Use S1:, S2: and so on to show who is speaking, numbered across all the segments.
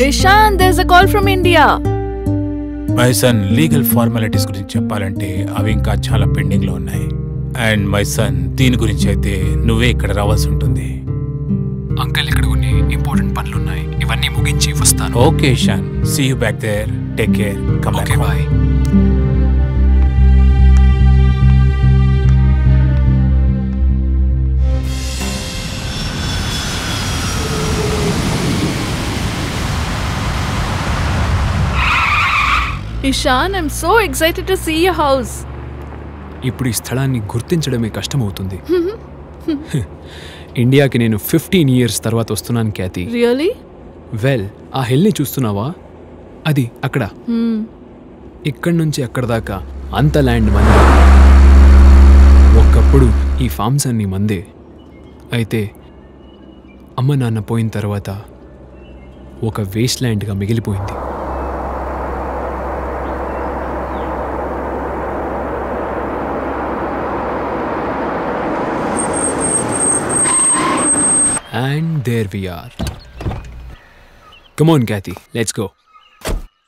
S1: Ishan, there's a call from India.
S2: My son legal formalities గురించి చెప్పాలంటే అవి ఇంకా చాలా పెండింగ్ లో ఉన్నాయి. అండ్ మై సన్ దీని గురించి అయితే నువ్వే ఇక్కడ రావాల్సి ఉంటుంది.
S3: అంకల్ ఇక్కడ కొన్ని ఇంపార్టెంట్ పనులు ఉన్నాయి, ఇవన్నీ ముగించి వస్తాను.
S2: Okay Ishan, see you back there. Take care. Come back.
S3: Bye.
S1: Ishan, I'm so excited to see your house.
S3: ఇప్పుడు ఈ స్థలాన్ని గుర్తించడమే కష్టమవుతుంది. ఇండియాకి నేను 15 years తర్వాత వస్తున్నాను క్యాతి.
S1: Really?
S3: వెల్, ఆ హిల్ని చూస్తున్నావా? అది అక్కడ. ఇక్కడి నుంచి అక్కడ దాకా అంత ల్యాండ్ మందే. ఒకప్పుడు ఈ ఫార్మ్స్ అన్నీ మందే. అయితే అమ్మ నాన్న పోయిన తర్వాత ఒక వేస్ట్ ల్యాండ్గా మిగిలిపోయింది. And there we are. Come on, Kathy. Let's go.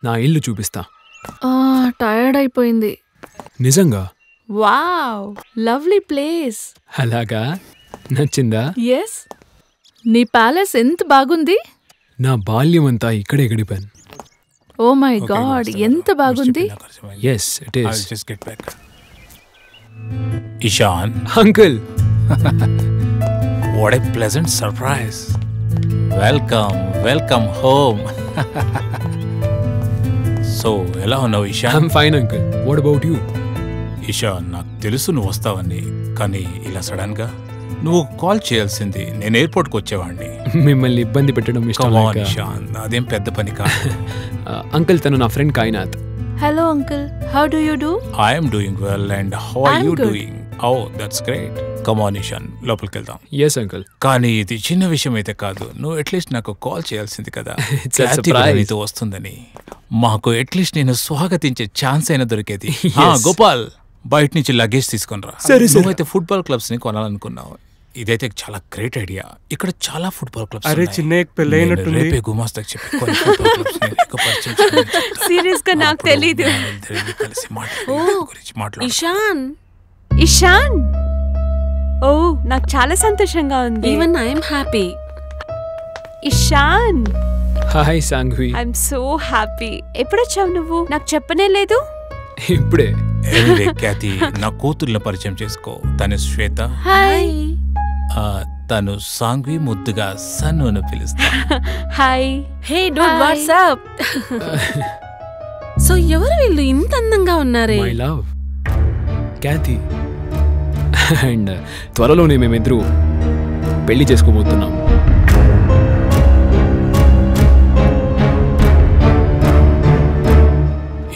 S3: నా ఇల్లు చూపిస్తా.
S1: టైర్డ్ అయిపోయింది.
S3: నిజంగా?
S1: Wow, lovely place.
S3: అలాగా? నచ్చిందా?
S1: ఎస్. నీ ప్యాలెస్ ఎంత బాగుంది.
S3: నా బాల్యం అంతా ఇక్కడే గడిపాను.
S1: ఓ మై గాడ్, ఎంత బాగుంది.
S3: Yes, it is.
S2: I'll just get back. Ishan.
S3: Uncle.
S2: What a pleasant surprise. Welcome home. So, ఎలా ఉన్నావు Ishan?
S3: I'm fine, uncle. What about you?
S2: Ishan, నాకు తెలుసు నువ్వు వస్తావని, కానీ ఇలా సడన్ గా నువ్వు కాల్ చేయాల్సింది. నేను ఎయిర్పోర్ట్కి వచ్చేవాడిని.
S3: మిమ్మల్ని ఇబ్బంది పెట్టడం ఇష్టం లేక.
S2: ఇషాన్, అదేం పెద్ద పని కాదు.
S3: అంకుల్, తను నా friend Kainat.
S1: Hello uncle, how do you do?
S2: I am doing well and how are you doing? Oh, that's great. Come on Ishan, లోపలికి వెళ్దాం.
S3: Yes uncle.
S2: కానీ ఇది చిన్న విషయం అయితే కాదు. నువ్వు అట్లీస్ట్ నాకు కాల్ చేయాల్సింది కదా. నీతో వస్తుందని మాకు అట్లీస్ట్ నేను స్వాగతించే ఛాన్స్ అయినా దొరికేది. గోపాల్, బయట నుంచి లగేజ్ తీసుకొని రా. నువ్వైతే ఫుట్బాల్ క్లబ్స్ ని కొనాలనుకున్నావు. ఇదైతే చాలా గ్రేట్ ఐడియా. ఇక్కడ చాలా ఫుట్బాల్ క్లబ్స్.
S4: అరే చిన్న పెళ్ళైనట్టుంది.
S2: రేపే గుమాస్తాకి చెప్పి కొన్ని ఫుట్బాల్ క్లబ్స్ ని
S1: సీరియస్ గా నాకు తెలీదు.
S2: కలిసి మాట్లాడు.
S5: ఇషాన్, ఓ నాకు చాలా సంతోషంగా ఉంది.
S1: Even I am happy.
S5: Ishaan,
S3: hi Sanghvi.
S5: I'm so happy. ఎప్పుడొచ్చావు నువ్వు? నాకు చెప్పనే లేదు.
S3: ఇప్పుడే.
S2: ఎనీవే క్యాతి, నా కూతుర్ని పరిచయం చేసుకో. తను శ్వేత.
S1: హాయ్.
S2: తను సాంఘ్వి, ముద్దుగా సన్ను అని పిలుస్తా.
S5: హాయ్.
S1: హే డూడ్, వాట్స్ అప్? సో ఎవరు వీళ్ళు ఇంత అందంగా ఉన్నారే?
S3: My love Khyati. అండ్ త్వరలోనే మేమిద్దరూ పెళ్లి చేసుకోబోతున్నాం.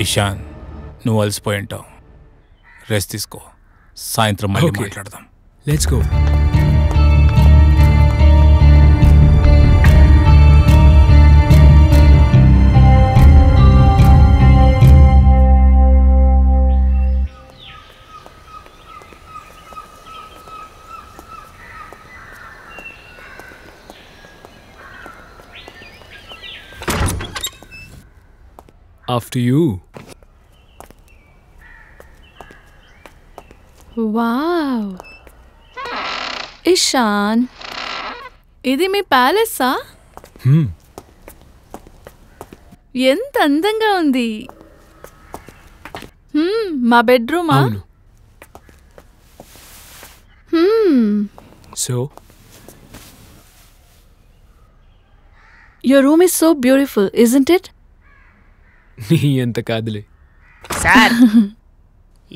S2: ఇషాన్, నువ్వు అలసిపోయి ఉంటావు. రెస్ట్ తీసుకో. సాయంత్రం మళ్ళీ మాట్లాడదాం.
S3: Let's go. After you.
S1: Wow. Ishaan, ఇది మీ ప్యాలెసా? ఎంత అందంగా ఉంది. మా బెడ్రూమా?
S3: So
S1: your room is so beautiful, isn't it?
S3: నీ ఎంత కాదులే.
S6: సార్,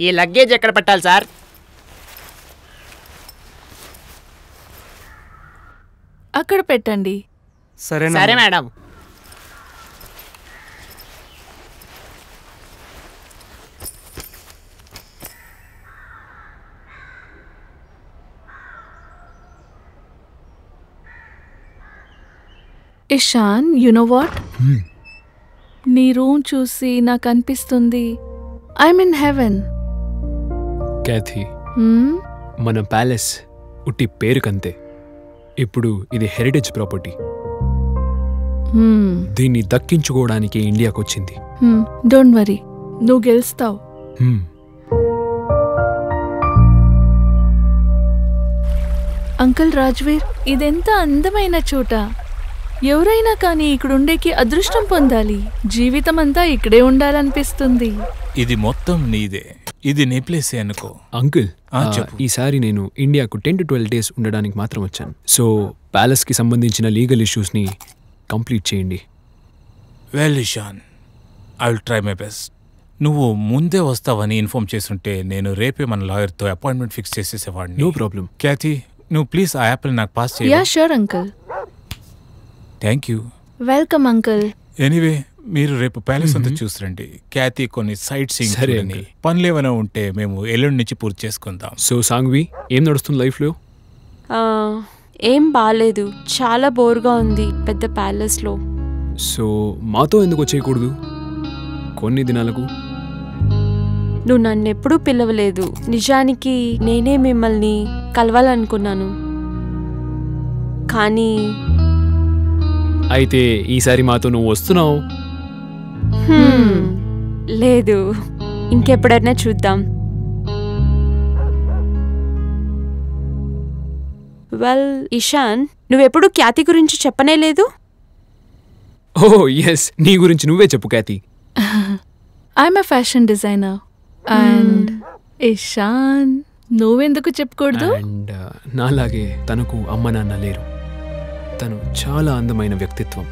S6: ఈ లగేజ్ ఎక్కడ పెట్టాలి సార్?
S1: అక్కడ పెట్టండి.
S6: సరే madam.
S1: Ishan, you know what? నీ రూమ్ చూసి నాకు అనిపిస్తుంది ఐఎమ్ ఇన్ హెవెన్.
S3: క్యాథీ, మన ప్యాలెస్ ఉట్టి పేరుకంతే. ఇప్పుడు ఇది హెరిటేజ్ ప్రాపర్టీ. దీన్ని దక్కించుకోవడానికి ఇండియాకు వచ్చింది.
S1: డోంట్ వరీ, నువ్వు గెలుస్తావు. అంకుల్ రాజ్వీర్, ఇదెంత అందమైన చోట. ఎవరైనా కానీ ఇక్కడుండేకి అదృష్టం పొందాలి. జీవితం అంతా ఇక్కడే ఉండాలనిపిస్తుంది.
S2: ఇది మొత్తం నీదే, ఇది నీ ప్లేసే అనుకో.
S3: అంకుల్, ఈసారి నేను ఇండియాకు 10 to 12 days ఉండడానికి మాత్రం వచ్చాను. సో ప్యాలెస్కి సంబంధించిన లీగల్ ఇష్యూస్ని కంప్లీట్ చేయండి.
S2: Well Ishaan, I will try my best. నువ్వు ముందే వస్తావని ఇన్ఫార్మ్ చేస్తుంటే నేను రేపే మన లాయర్తో అపాయింట్మెంట్ ఫిక్స్ చేసేసేవాడిని.
S3: No problem.
S2: క్యాథీ, నువ్వు ప్లీజ్ ఆ యాప్ని నాకు పాస్ చేయి.
S1: Yeah sure uncle.
S2: Thank you.
S1: Welcome uncle.
S2: Anyway, మీరు రేపు ప్యాలెస్ అంతా చూసిరండి. క్యాథీ కొన్ని సైట్ సీయింగ్ పనులేమైనా ఉంటే మేము ఎల్లుండి నుంచి పూర్తి చేసుకుందాం.
S3: సో సాంగ్వి, ఏం నడుస్తుంది లైఫ్లో?
S5: ఏం బాలేదు, చాలా బోర్గా ఉంది పెద్ద ప్యాలెస్లో.
S3: సో మాతో ఎందుకు వచ్చేయకూడదు కొన్ని దినాలకు?
S5: నువ్వు నన్నెప్పుడూ పిలవలేదు. నిజానికి నేనే మిమ్మల్ని కలవాలనుకున్నాను, కానీ
S3: అయితే ఈసారి మాతో నువ్వు వస్తున్నావు?
S5: లేదు, ఇంకెప్పుడైనా చూద్దాం. వెల్ ఇషాన్, నువ్వెప్పుడు క్యాతి గురించి చెప్పనే లేదు.
S3: ఓ ఎస్, నీ గురించి నువ్వే చెప్పు Khyati.
S1: I'm a fashion designer and Ishan నువ్వెందుకు చెప్పకూడదు?
S3: అండ్ నాలాగే తనకు అమ్మ నాన్న లేరు. తను చాలా అందమైన వ్యక్తిత్వం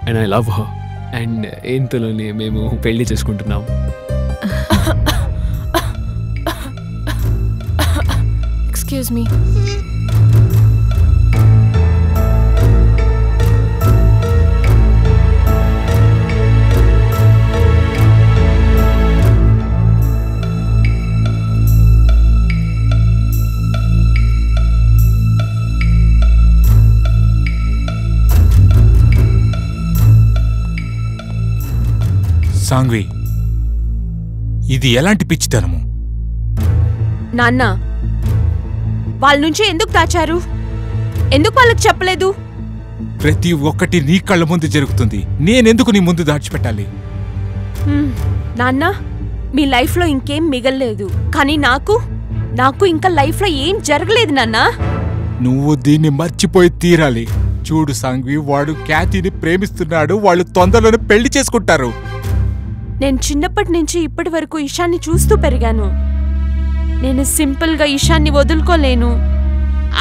S3: and I love her. And ఇంతలోనే మేము పెళ్లి చేసుకుంటున్నాం.
S5: Excuse me.
S2: సాంగ్వి, ఇది ఎలాంటి పిచ్చితనము?
S5: నాన్న, వాళ్ళ నుంచి ఎందుకు దాచారు? ఎందుకు వాళ్ళకి చెప్పలేదు?
S2: ప్రతి ఒక్కటి నీ కళ్ళ ముందు జరుగుతుంది, నేనెందుకు నీ ముందు దాచిపెట్టాలి?
S5: నాన్న, మీ లైఫ్లో ఇంకేం మిగల్లేదు, కానీ నాకు ఇంకా లైఫ్లో ఏం జరగలేదు నాన్న.
S2: నువ్వు దీన్ని మర్చిపోయి తీరాలి. చూడు సాంగ్వి, వాడు క్యాథీని ప్రేమిస్తున్నాడు. వాళ్ళు తొందరలోనే పెళ్లి చేసుకుంటారు.
S5: నేను చిన్నప్పటి నుంచి ఇప్పటి వరకు ఇషాన్ని చూస్తూ పెరిగాను. నేను సింపుల్గా ఇషాన్ని వదులుకోలేను.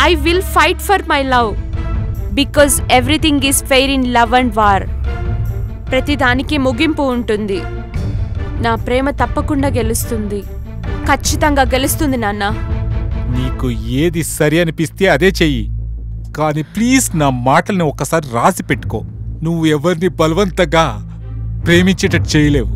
S5: I will fight for my love because everything is fair in love and war. ప్రతిదానికి ముగింపు ఉంటుంది. నా ప్రేమ తప్పకుండా గెలుస్తుంది, ఖచ్చితంగా గెలుస్తుంది నాన్న.
S2: నీకు ఏది సరి అనిపిస్తే అదే చెయ్యి, కానీ ప్లీజ్ నా మాటల్ని ఒక్కసారి రాసి పెట్టుకో. నువ్వు ఎవరిని బలవంతంగా ప్రేమించేటట్టు చేయలేవు.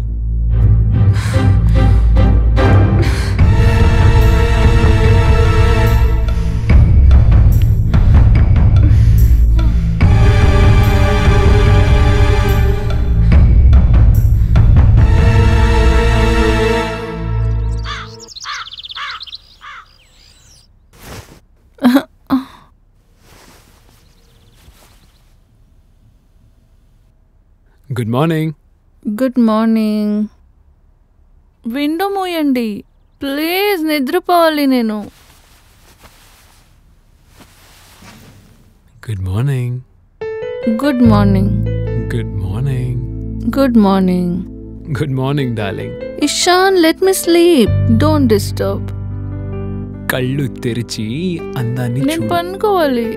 S3: Good morning.
S1: Good morning. Window మూయండి ప్లీజ్, నిద్రపోవాలి నేను.
S3: Good morning.
S1: Good morning.
S3: Good morning.
S1: Good morning.
S3: Good morning darling.
S1: Ishaan, let me sleep, don't disturb.
S3: కళ్ళు తెరిచి అందాన్ని
S1: నేను
S3: చూడు.
S1: పనుకోవాలి.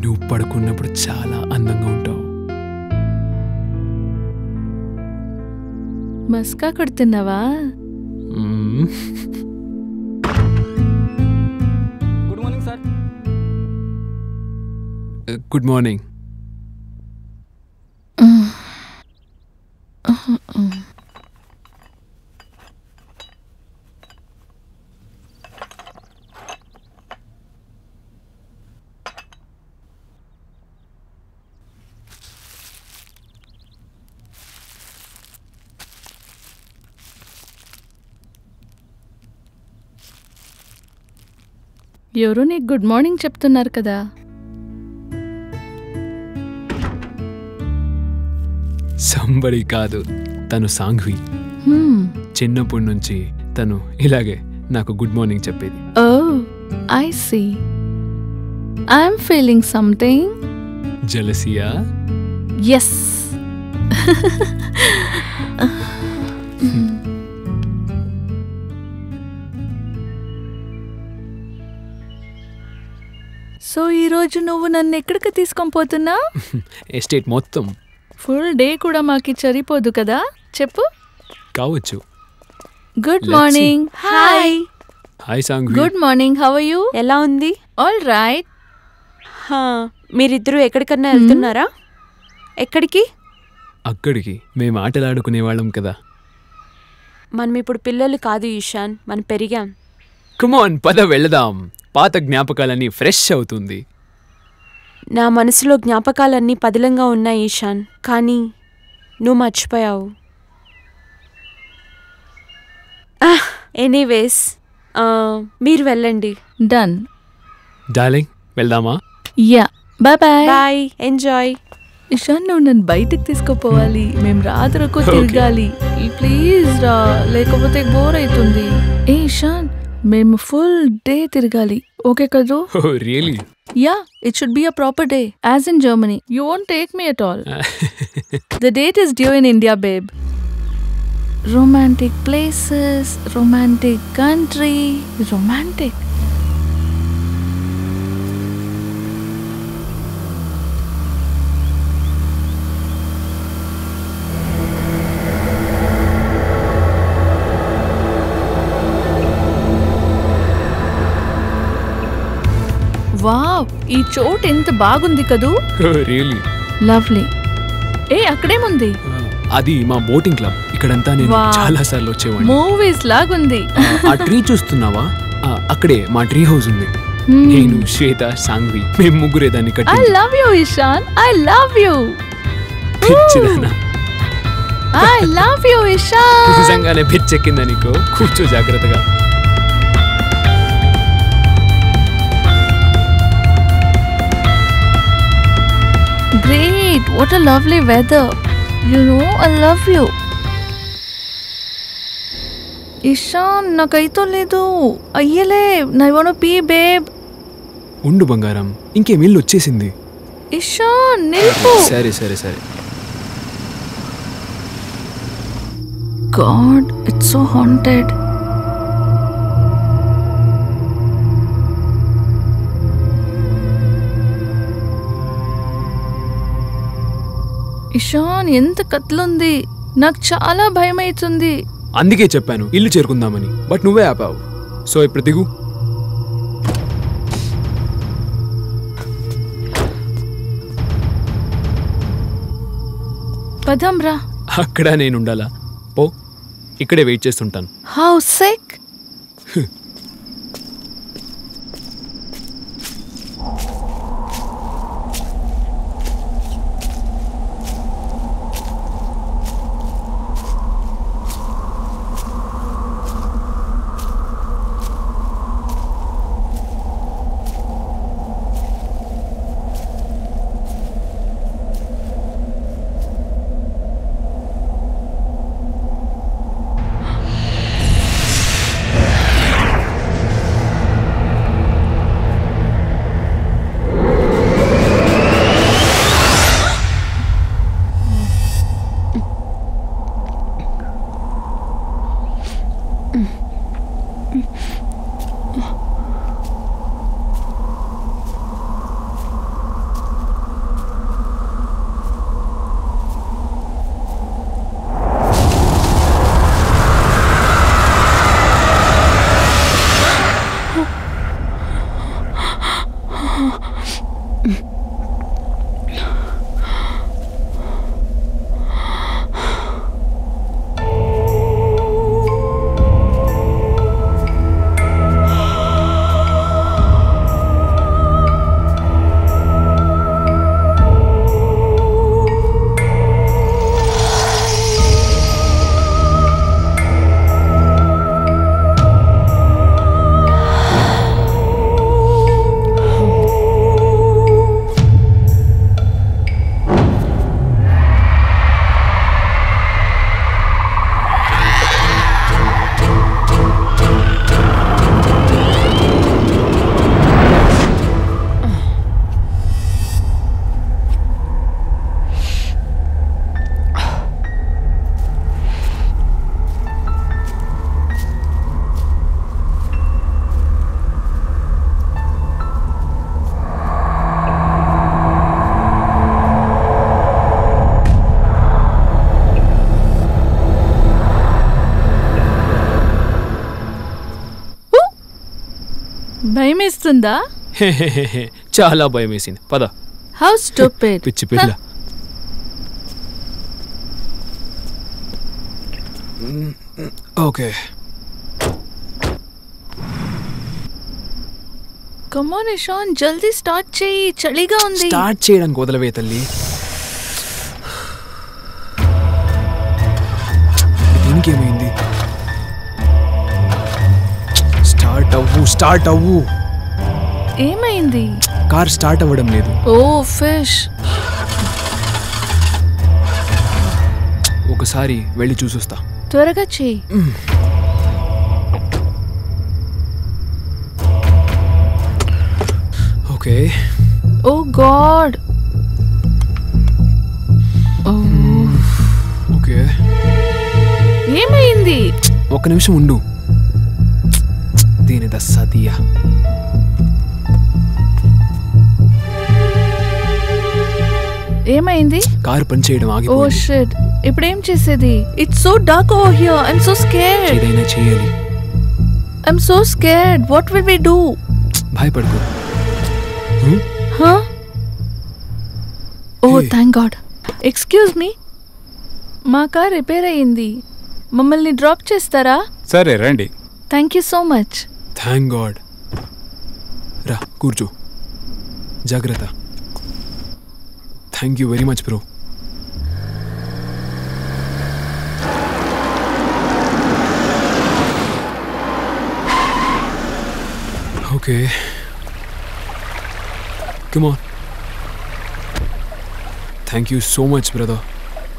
S3: నువ్వు పడుకున్నప్పుడు చాలా అందంగా ఉంటావు.
S1: మస్కా కొడుతున్నావా?
S4: Good morning sir.
S3: Good morning.
S1: ఎవరో నీకు గుడ్ మార్నింగ్ చెప్తున్నారు కదా.
S3: సంబడి కాదు, తను సాంఘ్వి. చిన్నప్పటి నుంచి తను ఇలాగే నాకు గుడ్ మార్నింగ్ చెప్పేది.
S1: Oh, I see. I'm feeling something.
S3: జలసియా?
S1: Yes. So ఈరోజు నువ్వు నన్ను ఎక్కడికి తీసుకొని పోతున్నా?
S3: ఎస్టేట్ మొత్తం.
S1: ఫుల్ డే కూడా మాకి సరిపోదు కదా, చెప్పు.
S3: కావచ్చు.
S1: Good morning. Hi.
S3: Hi Sanghvi.
S1: Good morning, how are you?
S5: ఎలా ఉంది?
S1: All right.
S5: మీరిద్దరూ ఎక్కడికన్నా వెళ్తున్నారా? ఎక్కడికి?
S3: అక్కడికి. మేము ఆటలాడుకునే వాళ్ళం కదా.
S5: మనం ఇప్పుడు పిల్లలు కాదు ఈశాన్, మనం పెరిగాం.
S3: కమాన్, పద వెళదాం. పాత జ్ఞాపకాలన్నీ ఫ్రెష్ అవుతుంది.
S5: నా మనసులో జ్ఞాపకాలన్నీ పదిలంగా ఉన్నాయి ఈశాన్, కానీ నువ్వు మర్చిపోయావు. ఎనీవేస్, మీరు వెళ్ళండి.
S1: డన్.
S3: డార్లింగ్, వెళ్దామా?
S1: Yeah, bye bye.
S5: Bye, enjoy.
S1: Ishan, నువ్వు నన్ను బయటికి తీసుకుపోవాలి. మేము రాత్రకు తిరగాలి. ప్లీజ్ రా, లేకపోతే బోర్ అవుతుంది. ఏ ఇషాన్, మేము ఫుల్ డే తిరగాలి, ఓకే కదూ?
S3: Really?
S1: Yeah, it should be a proper day, as in Germany. You won't take me at all. The date is due in India, babe. Romantic places, romantic country, romantic. Wow, ఈ చోటు ఎంత బాగుంది కదూ?
S3: Really?
S1: Lovely. ఏ, అక్కడేముంది?
S3: అది మా boating club. ఇక్కడంతా నేను
S1: Wow.
S3: చాలా సార్లు వచ్చేవాడిని.
S1: మూవీస్ లాగుంది.
S3: ఆ ట్రీ చూస్తున్నావా? అక్కడే మా ట్రీ హౌస్ ఉంది. నేను, శ్వేత, సాంఘ్వి, మేము ముగ్గురే దాన్ని
S1: ఐ
S3: కట్టి.
S1: Love you Ishaan, I love you.
S3: పిచ్చిదానా?
S1: I love you Ishaan.
S3: నిజంగానే పిచ్చెక్కిందా నీకు? కూర్చో జాగ్రత్తగా.
S1: Great, what a lovely weather. You know, I love you. Ishaan, నాకైతో లేదు. అయ్యలే, I want to pee, babe.
S3: ఉండు బంగారం, ఇంకేం ఇల్లు వచ్చేసింది.
S1: ఇషాన్, నిల్పు.
S3: సరే సరే సరే.
S1: God, it's so haunted. Ishan, ఎంత కత్లుంది. నాకు చాలా భయం అవుతుంది.
S3: అందుకే చెప్పాను ఇల్లు చేరుకుందామని, బట్ నువ్వే ఆపావు. సో ఇప్పుడు దిగు.
S1: పదం రా.
S3: అక్కడ నేను ఉండాలా? పో, ఇక్కడే వెయిట్ చేస్తుంటాను.
S1: How sick. భయమేస్తుందా?
S3: చాలా భయం వేసింది. పద.
S1: How stupid.
S3: పిచ్చి పిల్ల. ఓకే,
S1: కమ్ ఆన్ ఇషాన్, జల్దీ స్టార్ట్ చేయి, చలిగా ఉంది.
S3: స్టార్ట్ చేయడానికి వదలవే తల్లి. దీనికి ఏమైంది? స్టార్ట్ అవ్వు.
S1: ఏమైంది?
S3: కార్ స్టార్ట్ అవ్వడం లేదు.
S1: ఓ ఫిష్.
S3: ఒకసారి వెళ్ళి చూసొస్తా.
S1: త్వరగా చెయ్యి.
S3: ఓకే.
S1: ఓ గాడ్.
S3: ఓకే,
S1: ఏమైంది?
S3: ఒక్క నిమిషం ఉండు. దీని దస్సదియా.
S1: ఏమైంది?
S3: కార్ పనిచేయడం
S1: ఓ
S3: ఆగిపోయింది.
S1: షిట్. ఇప్పుడు ఏం చేసేది? It's so dark over here. I am so scared.
S3: ఏదైనా చేయాలి.
S1: I am so scared. What will we do?
S3: భయపడకు.
S1: Oh thank God. Excuse me, మా కార్ రిపేర్ అయ్యింది. మమ్మల్ని డ్రాప్ చేస్తారా?
S2: సరే రండి.
S1: Thank you so much.
S3: Thank God. రా కూర్చో. జాగ్రత్త. Thank you very much bro. Okay, come on. Thank you so much brother.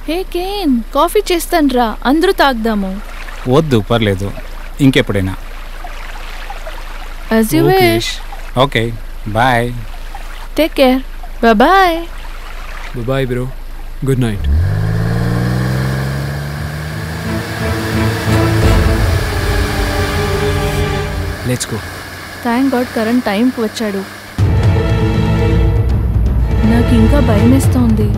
S1: Hey Ken, coffee చేస్తాను రా, అందరూ తాగుదాము.
S2: వద్దు, పర్లేదు, ఇంకెప్పుడైనా.
S1: As you wish.
S2: Okay, bye.
S1: Take care. Bye.
S3: Bye bro. Good night. Let's go.
S1: Thank God current టైంకి వచ్చాడు. నాకు ఇంకా భయం వేస్తోంది.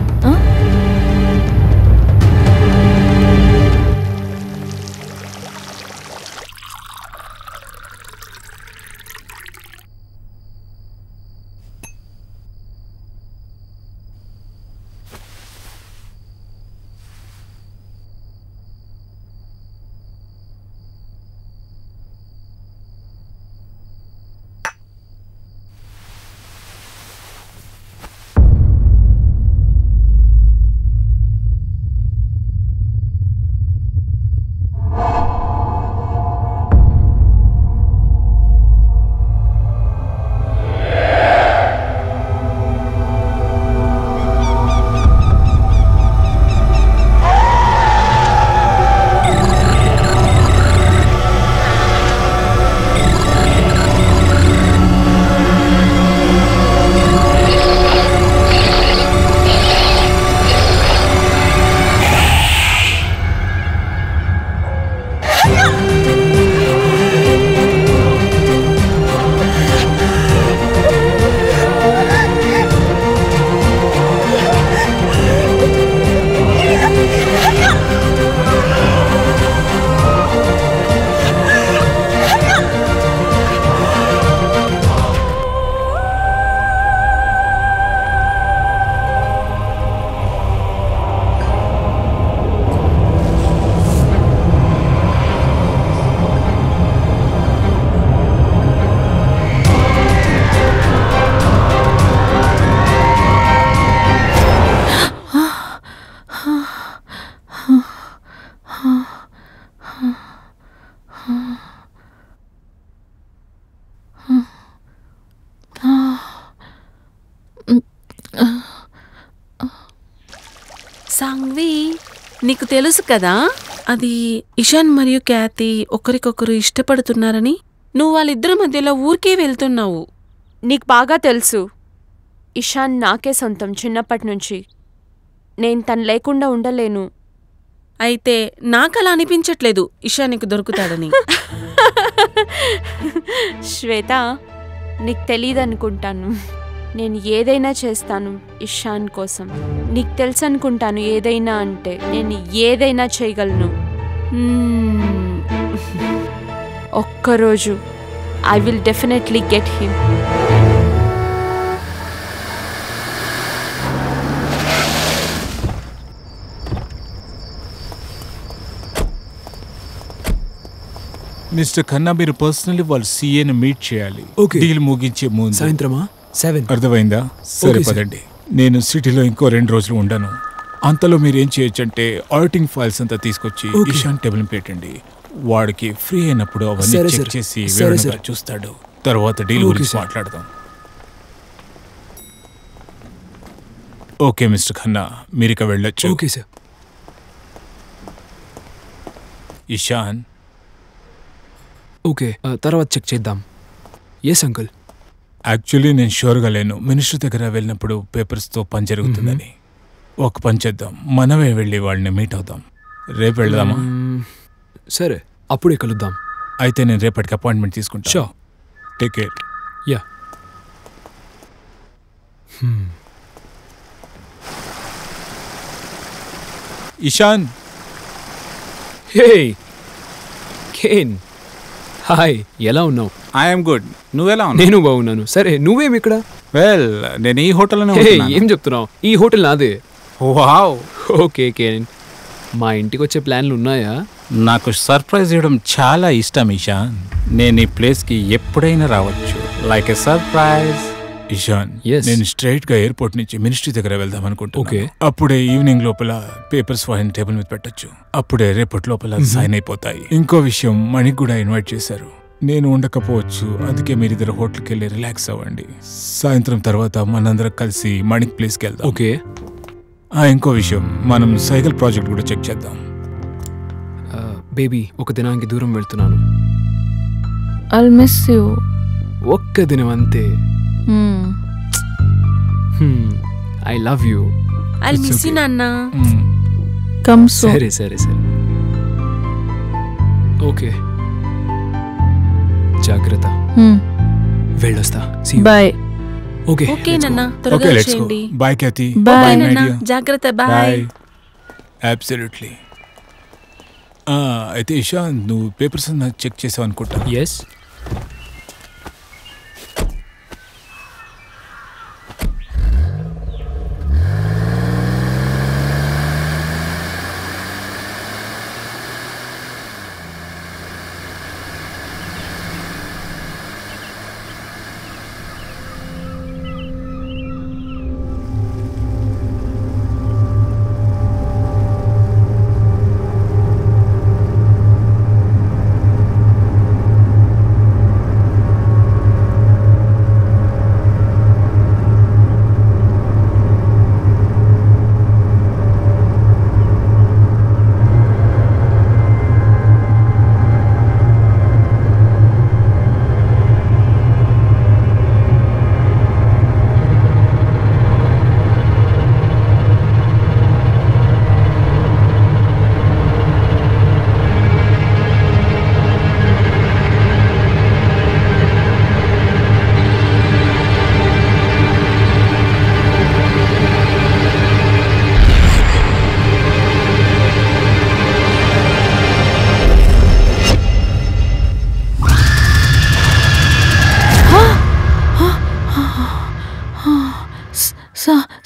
S5: సాంగ్వి, నీకు తెలుసు కదా అది ఇషాన్ మరియు ఖ్యాతి ఒకరికొకరు ఇష్టపడుతున్నారని. నువ్వు వాళ్ళిద్దరి మధ్యలో ఊరికే వెళ్తున్నావు.
S4: నీకు బాగా తెలుసు, ఇషాన్ నాకే సొంతం చిన్నప్పటి నుంచి. నేను తను లేకుండా ఉండలేను.
S5: అయితే నాకలా అనిపించట్లేదు ఇషాన్ నీకు దొరుకుతాడని.
S4: శ్వేత, నీకు తెలీదనుకుంటాను. నేను ఏదైనా చేస్తాను ఇషాన్ కోసం. నీకు తెలుసు అనుకుంటాను ఏదైనా అంటే. నేను ఏదైనా చేయగలను. ఒక్కరోజు
S5: I will definitely get him.
S2: Mister Khanna, మీరు పర్సనల్లీ వాళ్ళు సీఏని మీట్ చేయాలి.
S3: Okay.
S2: డీల్ ముగించే ముందు.
S3: సాయంత్రమా 7?
S2: అర్థమైందా? సరే
S3: Okay, sir.
S2: పదండి. నేను సిటీలో ఇంకో 2 రోజులు ఉండను. అంతలో మీరు ఏం చేయొచ్చు అంటే ఆడిటింగ్ ఫైల్స్ అంతా తీసుకొచ్చి
S3: Okay.
S2: ఇషాన్ టేబుల్ పెట్టండి. వాడికి ఫ్రీ అయినప్పుడు అవన్నీ
S3: సరే,
S2: చెక్
S3: sir.
S2: చేసి
S3: సరే,
S2: వివరంగా
S3: sir.
S2: చూస్తాడు. తర్వాత డీల్
S3: Okay,
S2: గురించి
S3: sir.
S2: మాట్లాడదాం. ఓకే మిస్టర్ ఖన్నా, మీరు ఇక వెళ్ళొచ్చు.
S3: Okay sir.
S2: ఇషాన్,
S3: ఓకే, తర్వాత చెక్ చేద్దాం. Yes uncle.
S2: యాక్చువల్లీ నేను షూర్గా లేను. మినిస్టర్ దగ్గర వెళ్ళినప్పుడు పేపర్స్తో పని జరుగుతుందని. ఒక పని చేద్దాం, మనమే వెళ్ళి వాళ్ళని మీట్ అవుదాం. రేపు వెళ్దామా?
S3: సరే, అప్పుడే కలుద్దాం.
S2: అయితే నేను రేపటికి అపాయింట్మెంట్ తీసుకుంటా.
S3: Sure.
S2: Take care.
S3: Yeah.
S2: Ishaan,
S3: hey Ken, hi, ఎలా ఉన్నావు?
S2: I'm good. నువ్వెలా ఉన్నావు?
S3: నేను బాగున్నాను. సరే, నువ్వేమి ఇక్కడ?
S2: వెల్, నేను ఈ హోటల్లోనే
S3: హే,
S2: ఉంటున్నాను.
S3: ఏం చెప్తున్నావు? ఈ హోటల్ నాదే.
S2: వావ్,
S3: ఓకే కేన్, మా ఇంటికి వచ్చే ప్లాన్లు ఉన్నాయా?
S2: నాకు సర్ప్రైజ్ ఇవ్వడం చాలా ఇష్టం ఇషాన్. నేను ఈ ప్లేస్కి ఎప్పుడైనా రావచ్చు. Like a surprise. Ishan,
S3: Yes.
S2: నేను స్ట్రైట్ గా ఎయిర్పోర్ట్ నుంచి మినిస్ట్రీ దగ్గర వెళ్దాం అనుకుంటున్నాను.
S3: Okay.
S2: అప్పుడే ఈవినింగ్ లోపల పేపర్స్ వాడిని టేబుల్ మీద పెట్టొచ్చు. అప్పుడే రేపటి లోపల సైన్ అయిపోతాయి. ఇంకో విషయం, మణికి కూడా ఇన్వైట్ చేశారు. నేను ఉండకపోవచ్చు, అందుకే మీరిద్దరు హోటల్కి వెళ్ళి రిలాక్స్ అవ్వండి. సాయంత్రం తర్వాత మనందరం కలిసి మణిక్ ప్లేస్కి వెళ్దాం.
S3: ఓకే.
S2: ఇంకో విషయం, మనం సైకిల్ ప్రాజెక్ట్ కూడా చెక్ చేద్దాం.
S3: బేబీ, ఒక దినానికి దూరం వెళ్తున్నాను.
S1: I'll miss you.
S3: ఒక్క దినం అంతే. I love you.
S5: I'll
S2: It's
S5: miss you,
S2: okay.
S5: Nana.
S1: Come soon.
S3: సరే సరే సరే. ఓకే, జాగ్రత్త. వెళ్ళొస్తా. See you.
S1: Bye.
S3: Okay.
S5: Okay,
S3: let's go.
S5: Nana.
S2: Okay,
S5: త్వరగా
S2: లెట్స్ గో.
S5: వచ్చేయండి.
S2: Bye Khyati.
S1: Bye,
S5: Bye,
S2: my
S5: Nana.
S2: Dear.
S5: జాగ్రత్త.
S2: బాయ్.
S5: బాయ్.
S2: అబ్సల్యూట్లీ. అయితే ఇషాన్, నువ్వు పేపర్స్ చెక్ చేసావు అనుకుంటా.
S3: Yes.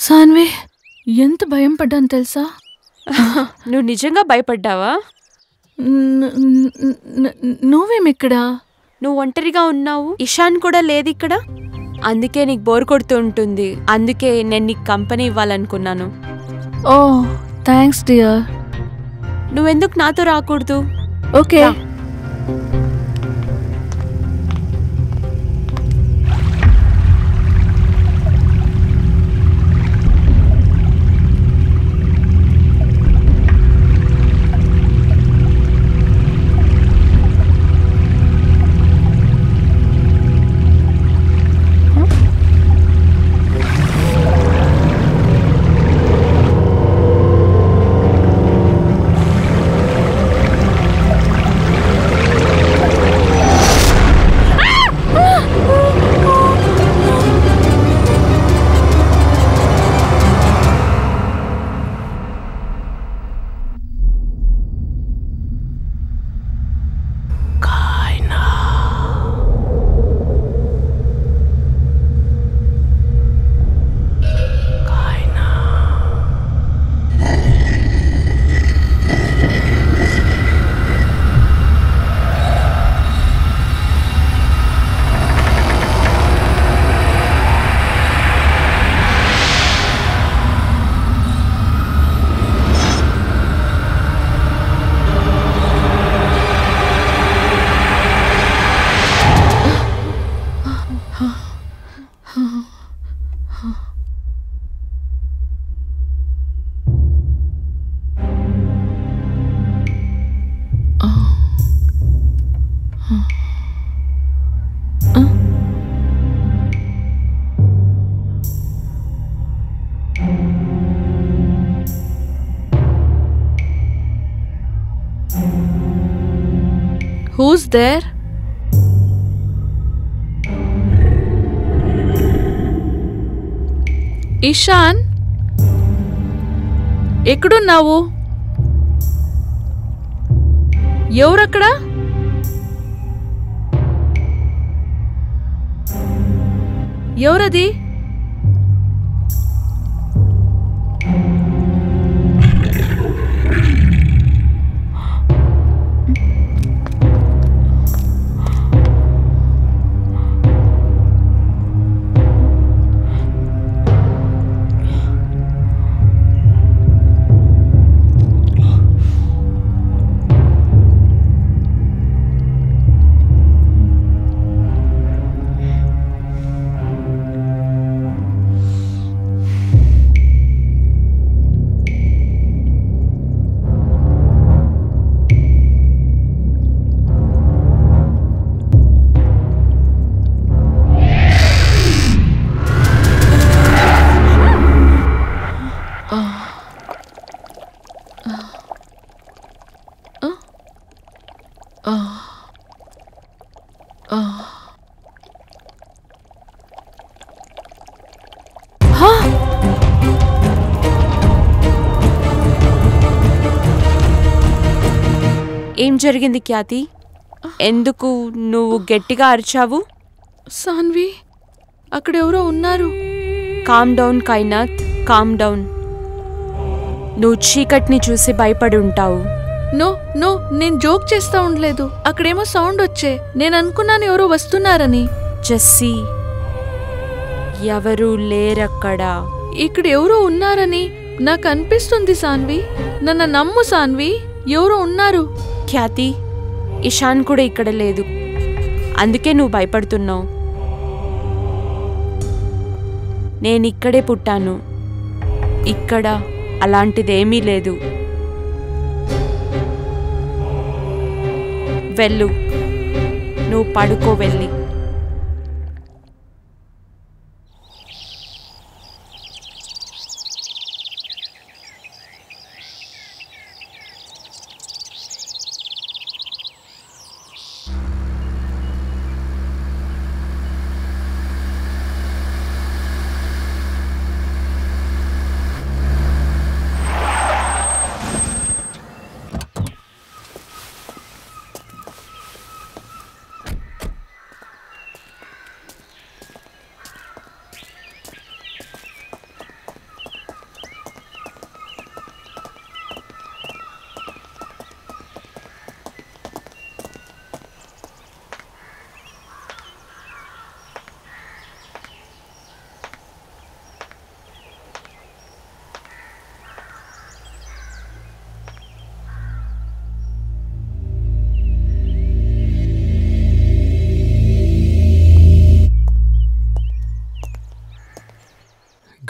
S1: సాన్వి, ఎంత భయం పడ్డాను తెలుసా?
S5: నువ్వు నిజంగా భయపడ్డావా?
S1: నువ్వేమిక్కడ?
S5: నువ్వు ఒంటరిగా ఉన్నావు. ఇషాన్ కూడా లేదు ఇక్కడ. అందుకే నీకు బోర్ కొడుతూ ఉంటుంది. అందుకే నేను నీకు కంపెనీ ఇవ్వాలనుకున్నాను.
S1: ఓ, థ్యాంక్స్ డియర్.
S5: నువ్వెందుకు నాతో రాకూడదు?
S1: ఓకే.
S5: రా.
S1: Who's there? ఇషాన్, ఎక్కడున్నావు? ఎవరక్కడ? ఎవరది?
S5: ఏం జరిగింది ఖ్యాతి? ఎందుకు నువ్వు గట్టిగా అరిచావు?
S1: సాన్వి, అక్కడెవరో ఉన్నారు.
S5: Calm down Kainat, calm down. నువ్వు చీకటిని చూసి భయపడి ఉంటావు.
S1: నో నో, నేను జోక్ చేస్తా ఉండలేదు. అక్కడేమో సౌండ్ వచ్చే, నేను అనుకున్నాను ఎవరో వస్తున్నారని.
S5: జెస్సీ, ఎవరూ లేరక్కడ.
S1: ఇక్కడ ఎవరో ఉన్నారని నాకు అనిపిస్తుంది సాన్వి. నన్ను నమ్ము సాన్వి, ఎవరో ఉన్నారు.
S5: ఖ్యాతి, ఇషాన్ కూడా ఇక్కడ లేదు, అందుకే నువ్వు భయపడుతున్నావు. నేనిక్కడే పుట్టాను, ఇక్కడ అలాంటిదేమీ లేదు. వెళ్ళు, నువ్వు పడుకో వెళ్ళి.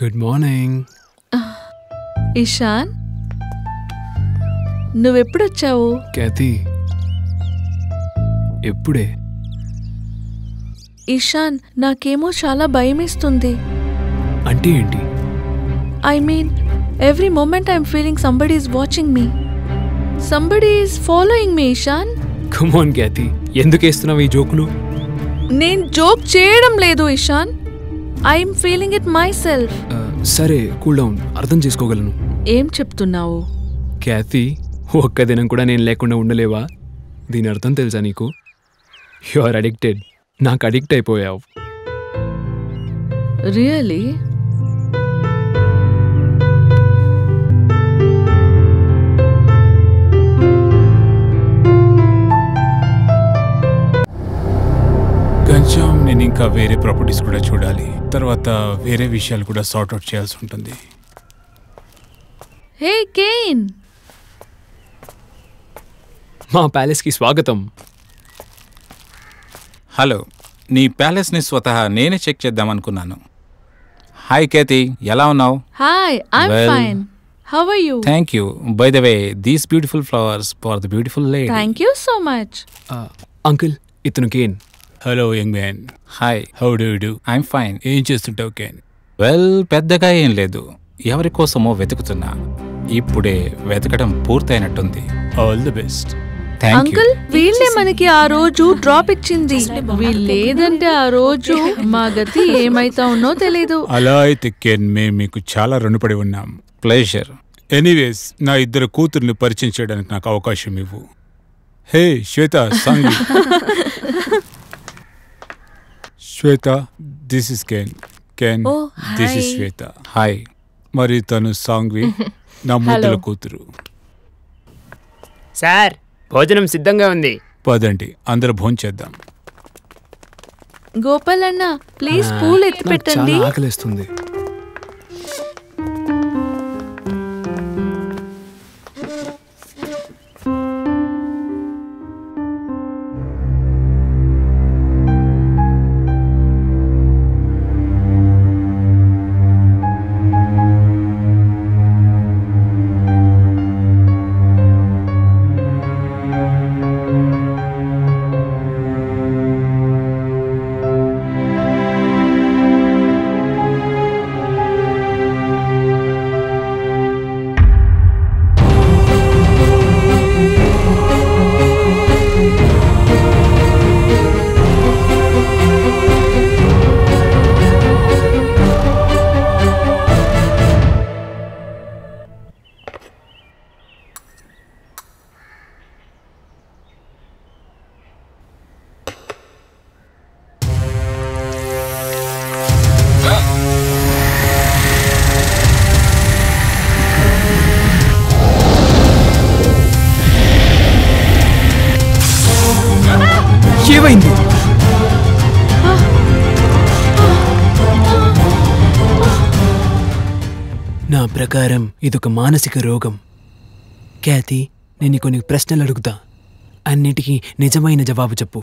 S3: Good morning.
S1: ఇషాన్, నువ్వెప్పుడొచ్చావు?
S3: ఖ్యాతి, ఎప్పుడే?
S1: ఇషాన్, నాకేమో చాలా భయమేస్తుంది.
S3: అంటే ఏంటి?
S1: I mean, every moment I'm feeling somebody is watching me. Somebody is following me. Ishaan,
S3: come on Khyati, ఎందుకు వేస్తున్నావు ఈ జోకులు?
S1: నేను జోక్ చేయడం లేదు Ishaan. I'm feeling it myself.
S3: సరే, కూల్ డౌన్, అర్థం చేసుకోగలను.
S1: ఏం చెప్తున్నావు?
S3: ఖ్యాతి, ఒక్క దినం కూడా నేను లేకుండా ఉండలేవా? దీని అర్థం తెలుసా నీకు? You are addicted. నాకు అడిక్ట్ అయిపోయావు.
S1: రియలీ?
S2: కొంచెం నేను ఇంకా వేరే ప్రాపర్టీస్ కూడా చూడాలి. తర్వాత వేరే విషయాలు కూడా సార్ట్ అవుట్ చేయాల్సి ఉంటుంది.
S1: హే కేన్,
S3: మా ప్యాలెస్కి స్వాగతం.
S2: హలో, నీ ప్యాలెస్ని స్వతహా నేనే చెక్ చేద్దాం అనుకున్నాను. హాయ్ కేతి, ఎలా ఉన్నావు?
S1: Hi, I'm
S2: Well-
S1: fine. How are you?
S2: Thank you. By the way, these beautiful flowers for the beautiful lady.
S1: Thank you so much.
S3: Uncle, ఇతను Ken.
S2: Hello young man. Hi, how do you do? I'm fine. ఏం చేస్తుంటావు Kane? Well, పెద్దగా ఏం లేదు. ఎవరి కోసమో వెతుకుతున్నా. ఇప్పుడే వెతకడం పూర్తయినట్టుంది. All the best. Thank you.
S1: Uncle, వీళ్ళే మనకి ఆ రోజు డ్రాప్ ఇచ్చింది. వీళ్ళేదంటే ఆ రోజు మా గతి ఏమైతా ఉన్నో తెలీదు.
S2: అలా అయితే కేన్, మేము మీకు చాలా రుణపడి ఉన్నాం. ప్లెజర్. ఎనీవేస్, నా ఇద్దరు కూతుర్ని పరిచయం చేయడానికి నాకు అవకాశం ఇవ్వు. Hey Shweta, Sanghvi. Shweta, this is Ken. Ken, this is Shweta. Hi. మరి తను సాంగ్వి, నా ముద్దుల కూతురు.
S6: సార్, భోజనం సిద్ధంగా ఉంది.
S2: పదండి, అందరూ భోంచేద్దాం.
S1: గోపాల్ అన్న, ప్లీజ్ పూలు ఎత్తి
S3: నాకు
S1: పెట్టండి.
S3: చాలా ఆకలిస్తుంది. ఏమైంది? నా ప్రకారం ఇదొక మానసిక రోగం. ఖ్యాతి, నేను కొన్ని ప్రశ్నలు అడుగుతా. అన్నిటికీ నిజమైన జవాబు చెప్పు,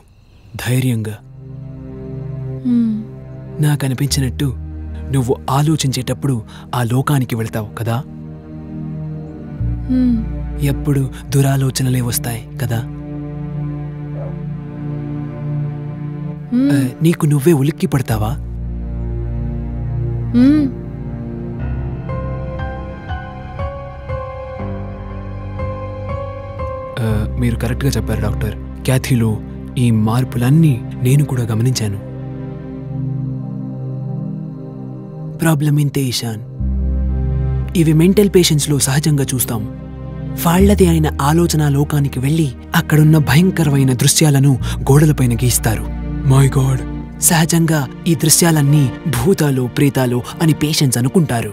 S3: ధైర్యంగా. నాకు అనిపించినట్టు నువ్వు ఆలోచించేటప్పుడు ఆ లోకానికి వెళ్తావు కదా. ఎప్పుడు దురాలోచనలే వస్తాయి కదా. నీకు నువ్వే ఉలిక్కి పడతావా? మీరు కరెక్ట్గా చెప్పారు డాక్టర్. క్యాథీలో ఈ మార్పులన్నీ నేను కూడా గమనించాను. ప్రాబ్లం ఇంతే ఇషాన్. ఇవి మెంటల్ పేషెంట్స్లో సహజంగా చూస్తాం. వాళ్లది అయిన ఆలోచన లోకానికి వెళ్ళి అక్కడున్న భయంకరమైన దృశ్యాలను గోడలపైన గీస్తారు. మై గాడ్, సహజంగా ఈ దృశ్యాలన్నీ భూతాలు, ప్రేతాలు అని పేషెంట్స్ అనుకుంటారు.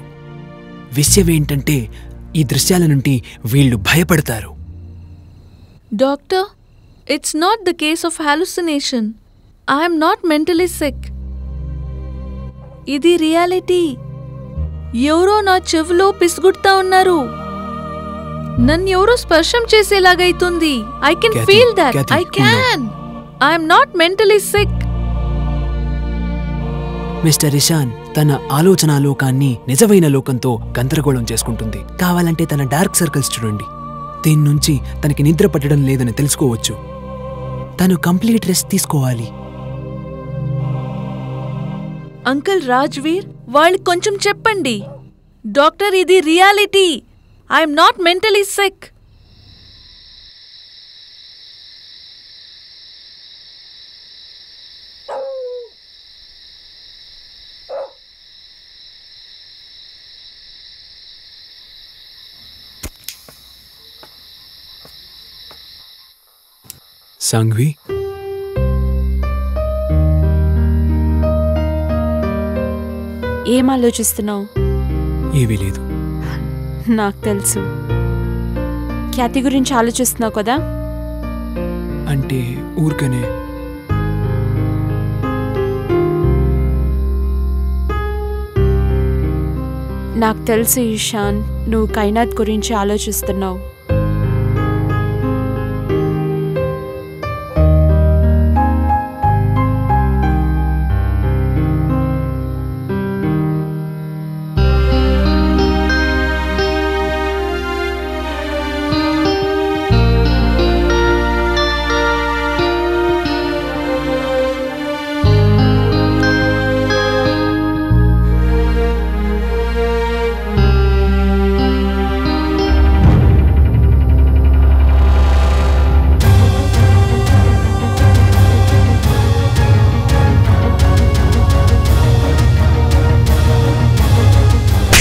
S3: విషయమేంటంటే ఈ దృశ్యాల నుండి వీళ్ళు భయపడతారు.
S1: Doctor, it's not the case of hallucination. I'm not mentally sick. ఇది రియాలిటీ. ఎవరో నా చెవిలో పిసుగుడుతా ఉన్నారు. నన్ను ఎవరో స్పర్శం చేసేలాగైతుంది. I can feel that. I can. I'm not mentally sick.
S3: Mister Ishaan తన ఆలోచన లోకాన్ని నిజమైన లోకంతో గందరగోళం చేసుకుంటుంది. కావాలంటే తన డార్క్ సర్కిల్స్ చూడండి. దీని నుంచి తనకి నిద్ర పట్టడం లేదని తెలుసుకోవచ్చు. తను కంప్లీట్ రెస్ట్ తీసుకోవాలి.
S1: అంకుల్ రాజ్వీర్, వాళ్ళకి కొంచెం చెప్పండి. డాక్టర్, ఇది reality. I'm not mentally sick.
S3: Sanghvi,
S5: ఏం ఆలోచిస్తున్నావు?
S3: ఏమీ లేదు.
S5: నాకు తెలుసు. ఖ్యాతి గురించి ఆలోచిస్తున్నావు కదా.
S3: అంటే ఊరికనే.
S5: నాకు తెలుసు ఇషాన్, నువ్వు కైనాత్ గురించి ఆలోచిస్తున్నావు.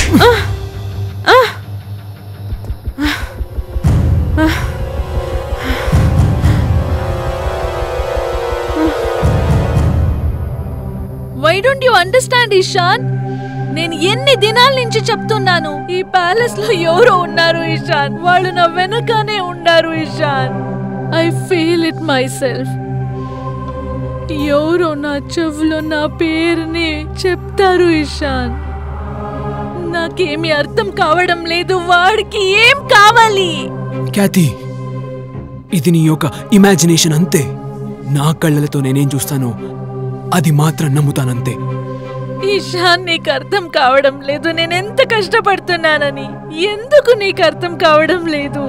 S1: Why don't you understand Ishan? నేను ఎన్ని దినాల నుంచి చెప్తున్నాను, ఈ ప్యాలెస్ లో ఎవరో ఉన్నారు ఇషాన్, వాళ్ళు నా వెనకానే ఉన్నారు Ishan. I feel it my self. ఎవరో నా చెవులో నా పేరుని చెప్తారు ఇషాన్. నాకేమీ అర్థం కావడం లేదు. వాడికి ఏం కావాలి?
S3: క్యాతి, ఇది నీ యొక్క ఇమాజినేషన్ అంతే. నా కళ్ళతో నేనేం చూస్తానో అది మాత్రం నమ్ముతానంతే.
S1: ఈశాన్, నీకు అర్థం కావడం లేదు నేనెంత కష్టపడుతున్నానని. ఎందుకు నీకు అర్థం కావడం లేదు?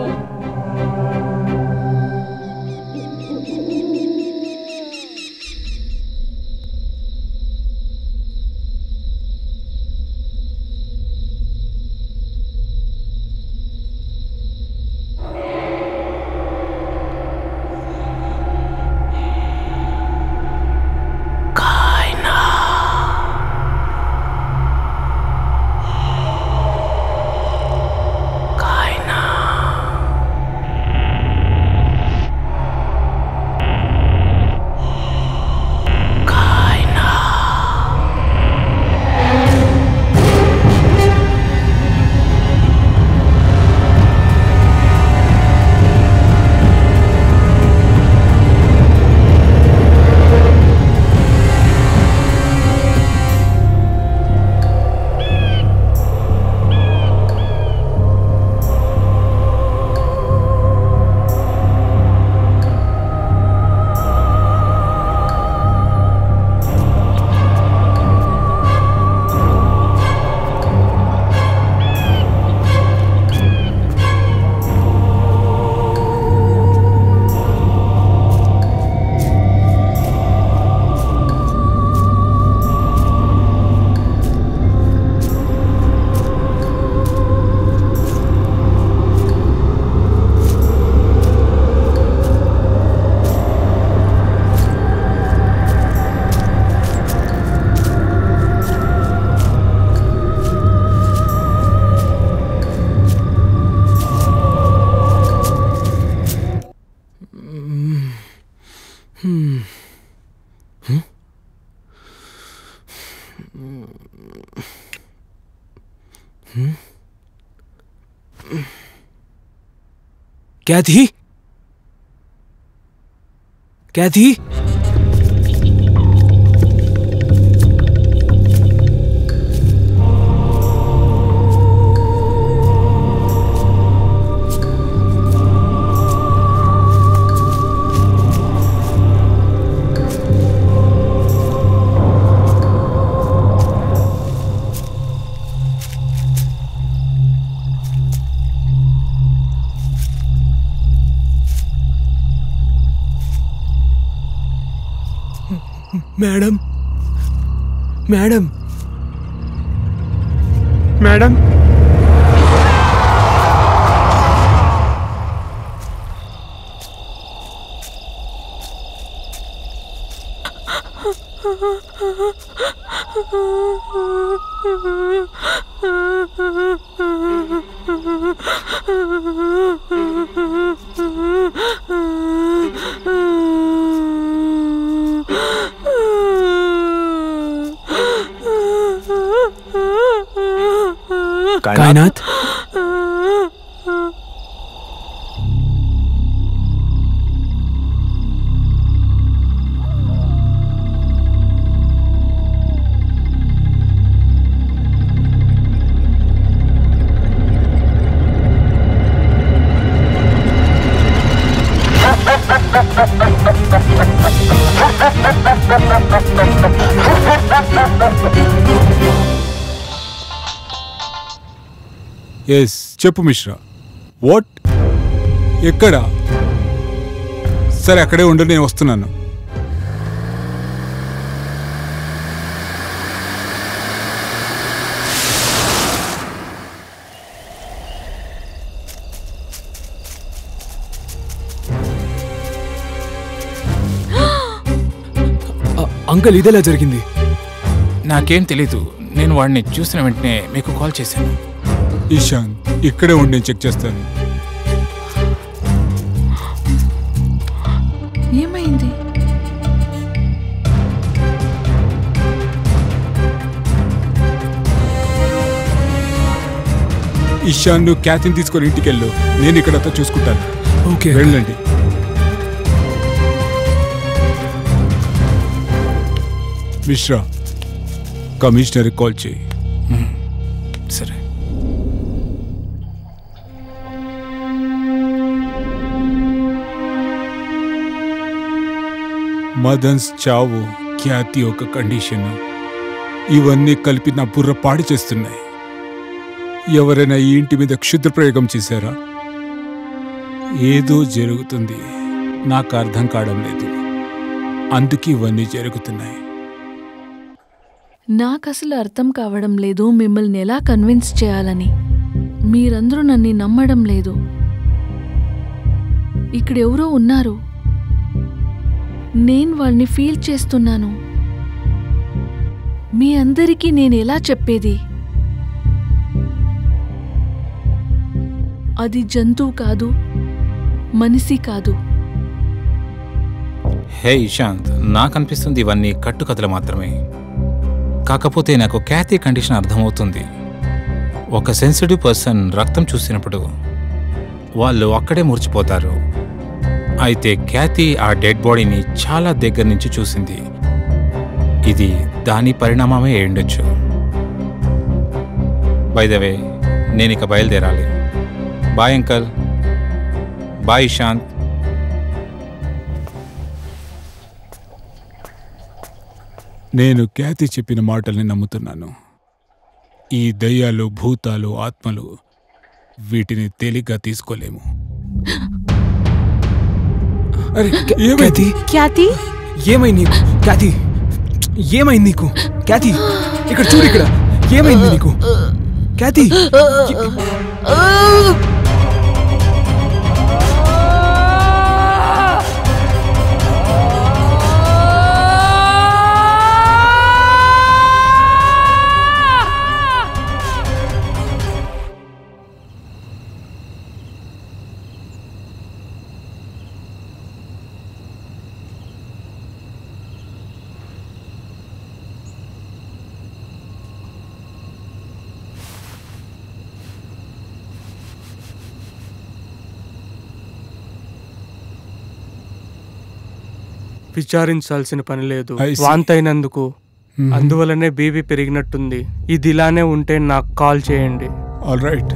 S3: कैथी कैथी मैडम मैडम मैडम कायनात
S7: ఎస్ చెప్పు మిశ్రా. వాట్? ఎక్కడ? సరే అక్కడే ఉండు, నేను వస్తున్నాను.
S3: అంకల్ ఇదేలా జరిగింది?
S2: నాకేం తెలీదు. నేను వాడిని చూసిన వెంటనే మీకు కాల్ చేశాను.
S7: ఇషాన్ ఇక్కడే ఉండి నేను చెక్ చేస్తాను.
S1: ఏమైంది?
S7: ఇషాన్ నువ్వు క్యాతిని తీసుకొని ఇంటికి వెళ్ళు, నేను ఇక్కడంతా చూసుకుంటాను.
S3: ఓకే
S7: వెళ్ళండి. మిశ్రా కమిషనర్కి కాల్ చేయి.
S2: సరే.
S7: మదన్స్ చావు, ఖ్యాతి ఒక కండిషన్, ఇవన్నీ కలిపి నా బుర్ర పాడి చేస్తున్నాయి. ఎవరైనా ఈ ఇంటి మీద క్షుద్ర ప్రయోగం చేశారా? ఏదో జరుగుతుంది, నాకు అర్థం కావడం లేదు. అందుకే ఇవన్నీ జరుగుతున్నాయి.
S1: నాకు అసలు అర్థం కావడం లేదు మిమ్మల్ని ఎలా కన్విన్స్ చేయాలని. మీరందరూ నన్ను నమ్మడం లేదు. ఇక్కడెవరో ఉన్నారు, నేను వాళ్ళని ఫీల్ చేస్తున్నాను. మీ అందరికీ నేను ఎలా చెప్పేది? అది జంతువు కాదు, మనిషి కాదు.
S2: హే ఇషాంత్, నాకు అనిపిస్తుంది ఇవన్నీ కట్టుకథలు మాత్రమే. కాకపోతే నాకు ఖ్యాతి కండిషన్ అర్థమవుతుంది. ఒక సెన్సిటివ్ పర్సన్ రక్తం చూసినప్పుడు వాళ్ళు అక్కడే మురిచిపోతారు. అయితే ఖ్యాతి ఆ డెడ్ బాడీని చాలా దగ్గర నుంచి చూసింది. ఇది దాని పరిణామమే అయ్యుండొచ్చు. బై ద వే, నేను ఇక బయలుదేరాలి. Bye uncle. బాయ్ ఇషాంత్.
S7: నేను ఖ్యాతి చెప్పిన మాటల్ని నమ్ముతున్నాను. ఈ దయ్యాలు, భూతాలు, ఆత్మలు వీటిని తేలిగ్గా తీసుకోలేము.
S3: అరే
S7: ఏమైంది?
S5: ఖ్యాతి
S3: ఏమైంది నీకు? ఖ్యాతి ఏమైంది నీకు? ఖ్యాతి ఇక్కడ చూడు, ఇక్కడ ఏమైంది నీకు? ఖ్యాతి
S8: విచారించాల్సిన పని లేదు.
S7: I see.
S8: వాంతైనందుకు అందువలనే బీపీ పెరిగినట్టుంది. ఇది ఇలానే ఉంటే నాకు కాల్ చేయండి.
S7: All right.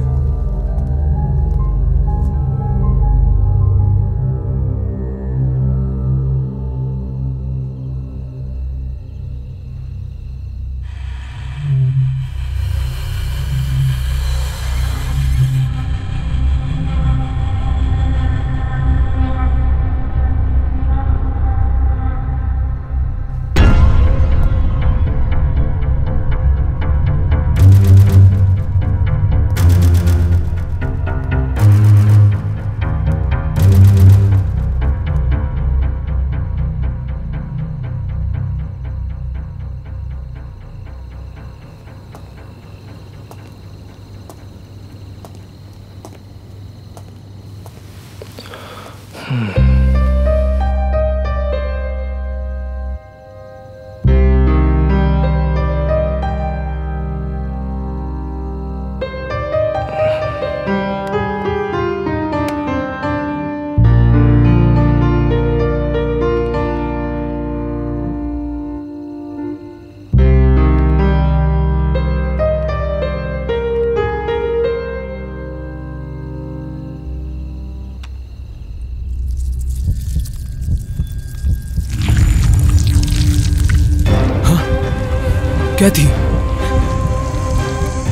S3: Kathy!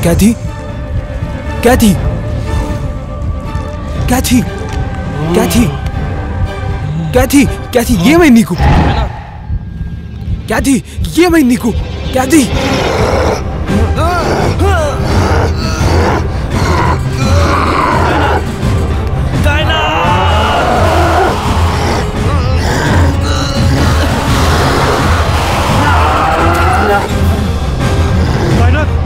S3: Kathy! Kathy! Kathy! Kathy! Kathy! Kathy! ఏమైంది నీకు? Kathy! ఏమైంది నీకు? Kathy!
S8: Weiter!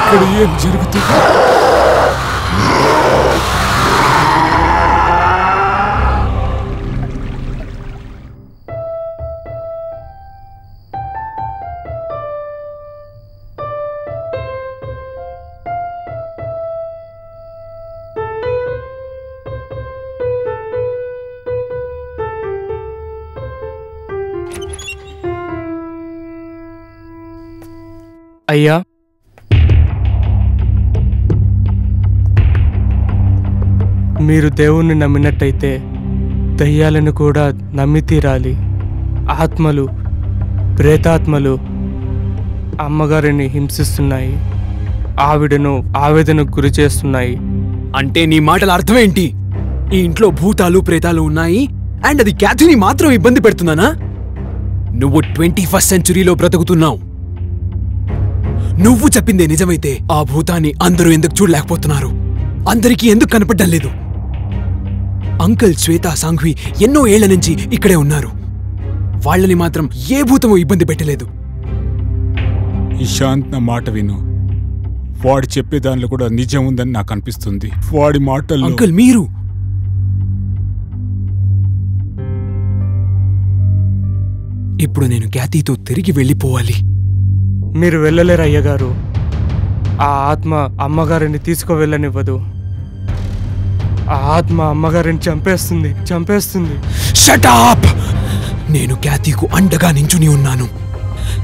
S7: ఇక్కడ ఏం జరుగుతుంది?
S8: అయ్యా, మీరు దేవుణ్ణి నమ్మినట్టయితే దయ్యాలను కూడా నమ్మి తీరాలి. ఆత్మలు, ప్రేతాత్మలు అమ్మగారిని హింసిస్తున్నాయి, ఆవిడను ఆవేదనకు గురి చేస్తున్నాయి.
S3: అంటే నీ మాటల అర్థం ఏంటి? ఈ ఇంట్లో భూతాలు ప్రేతాలు ఉన్నాయి అండ్ అది క్యాథీని మాత్రం ఇబ్బంది పెడుతున్నానా? నువ్వు 21st సెంచురీలో బ్రతుకుతున్నావు. నువ్వు చెప్పిందే నిజమైతే ఆ భూతాన్ని అందరూ ఎందుకు చూడలేకపోతున్నారు? అందరికీ ఎందుకు కనపడ్డం లేదు? అంకుల్, శ్వేత, సాంఘ్వి ఎన్నో ఏళ్ల నుంచి ఇక్కడే ఉన్నారు. వాళ్ళని మాత్రం ఏ భూతమూ ఇబ్బంది పెట్టలేదు.
S7: ఇషాంత్ నా మాట విను. వాడు చెప్పే దానిలో కూడా నిజం ఉందని నాకు అనిపిస్తుంది. వాడి మాటల్లో
S3: అంకుల్, మీరు ఇప్పుడు నేను క్యాథీతో తిరిగి వెళ్ళిపోవాలి.
S8: మీరు వెళ్ళలేరు అయ్యగారు. ఆ ఆత్మ అమ్మగారిని తీసుకువెళ్ళనివ్వదు. ఆ ఆత్మ అమ్మగారిని చంపేస్తుంది.
S3: Shut up! నేను క్యాథీకు అండగా నించుని ఉన్నాను.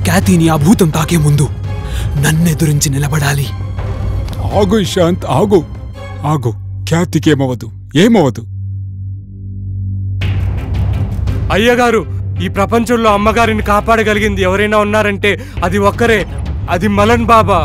S3: క్యాథీని ఆ భూతం తాకే ముందు నన్నెదురించి నిలబడాలి.
S7: ఆగు ఇషాంత్, ఆగు ఆగు. ఖ్యాతికి ఏమవదు.
S8: అయ్యగారు, ఈ ప్రపంచంలో అమ్మగారిని కాపాడగలిగింది ఎవరైనా ఉన్నారంటే అది ఒక్కరే. అది మలన్ బాబా.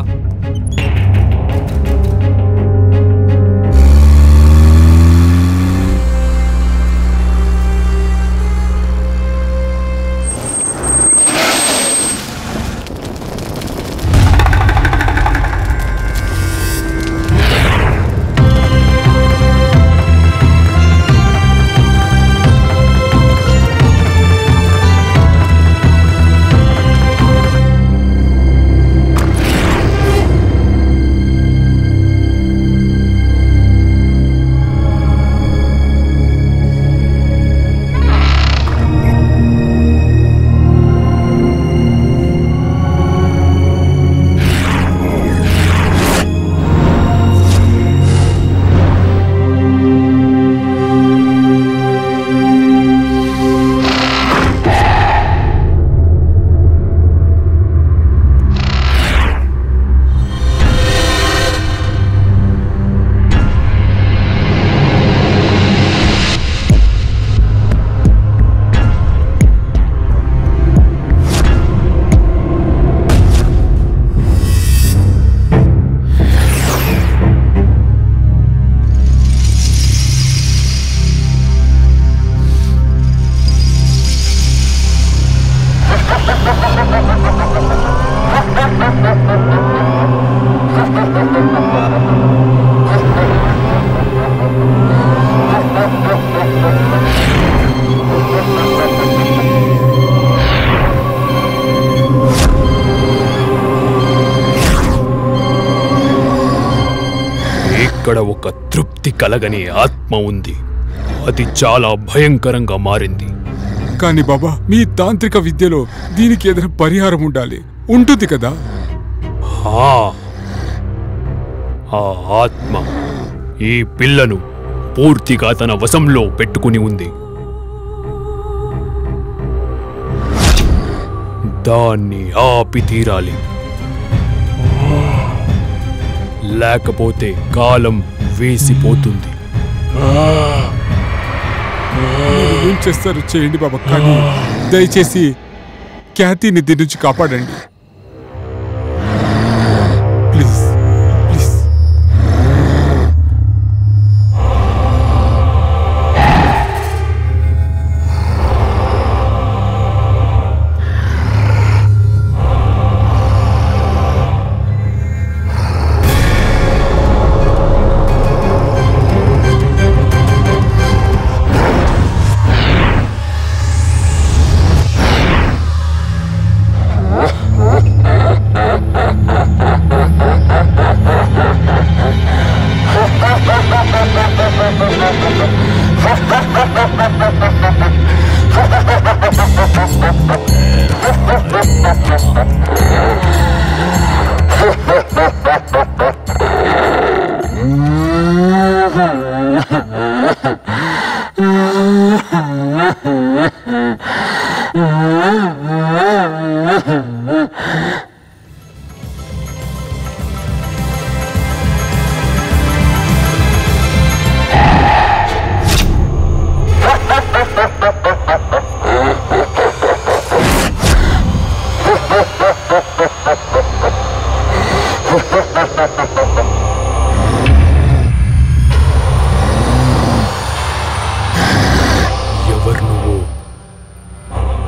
S9: ఇక్కడ ఒక తృప్తి కలగని ఆత్మ ఉంది. అది చాలా భయంకరంగా మారింది.
S7: కానీ బాబా, మీ తాంత్రిక విద్యలో దీనికి ఏదైనా పరిహారం ఉంటుంది కదా?
S9: ఆ ఆత్మ ఈ పిల్లను పూర్తిగా తన వశంలో పెట్టుకుని ఉంది. దాన్ని ఆపి తీరాలి, లేకపోతే కాలం వేసిపోతుంది.
S7: ఏం చేస్తారు చేయండి బాబా, కానీ దయచేసి ఖ్యాతిని దీని నుంచి కాపాడండి ప్లీజ్.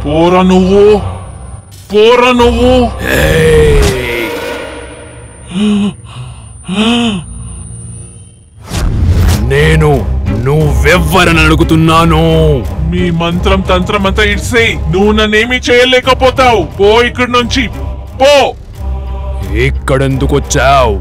S10: పోరా నువ్వు, పోరా నువ్వు.
S9: నేను నువ్వెవ్వరని అడుగుతున్నాను.
S10: మీ మంత్రం తంత్రం అంతా ఇడ్సే, నువ్వు నన్నేమీ చేయలేకపోతావు. పో ఇక్కడి నుంచి, పో.
S9: ఇక్కడెందుకు వచ్చావు?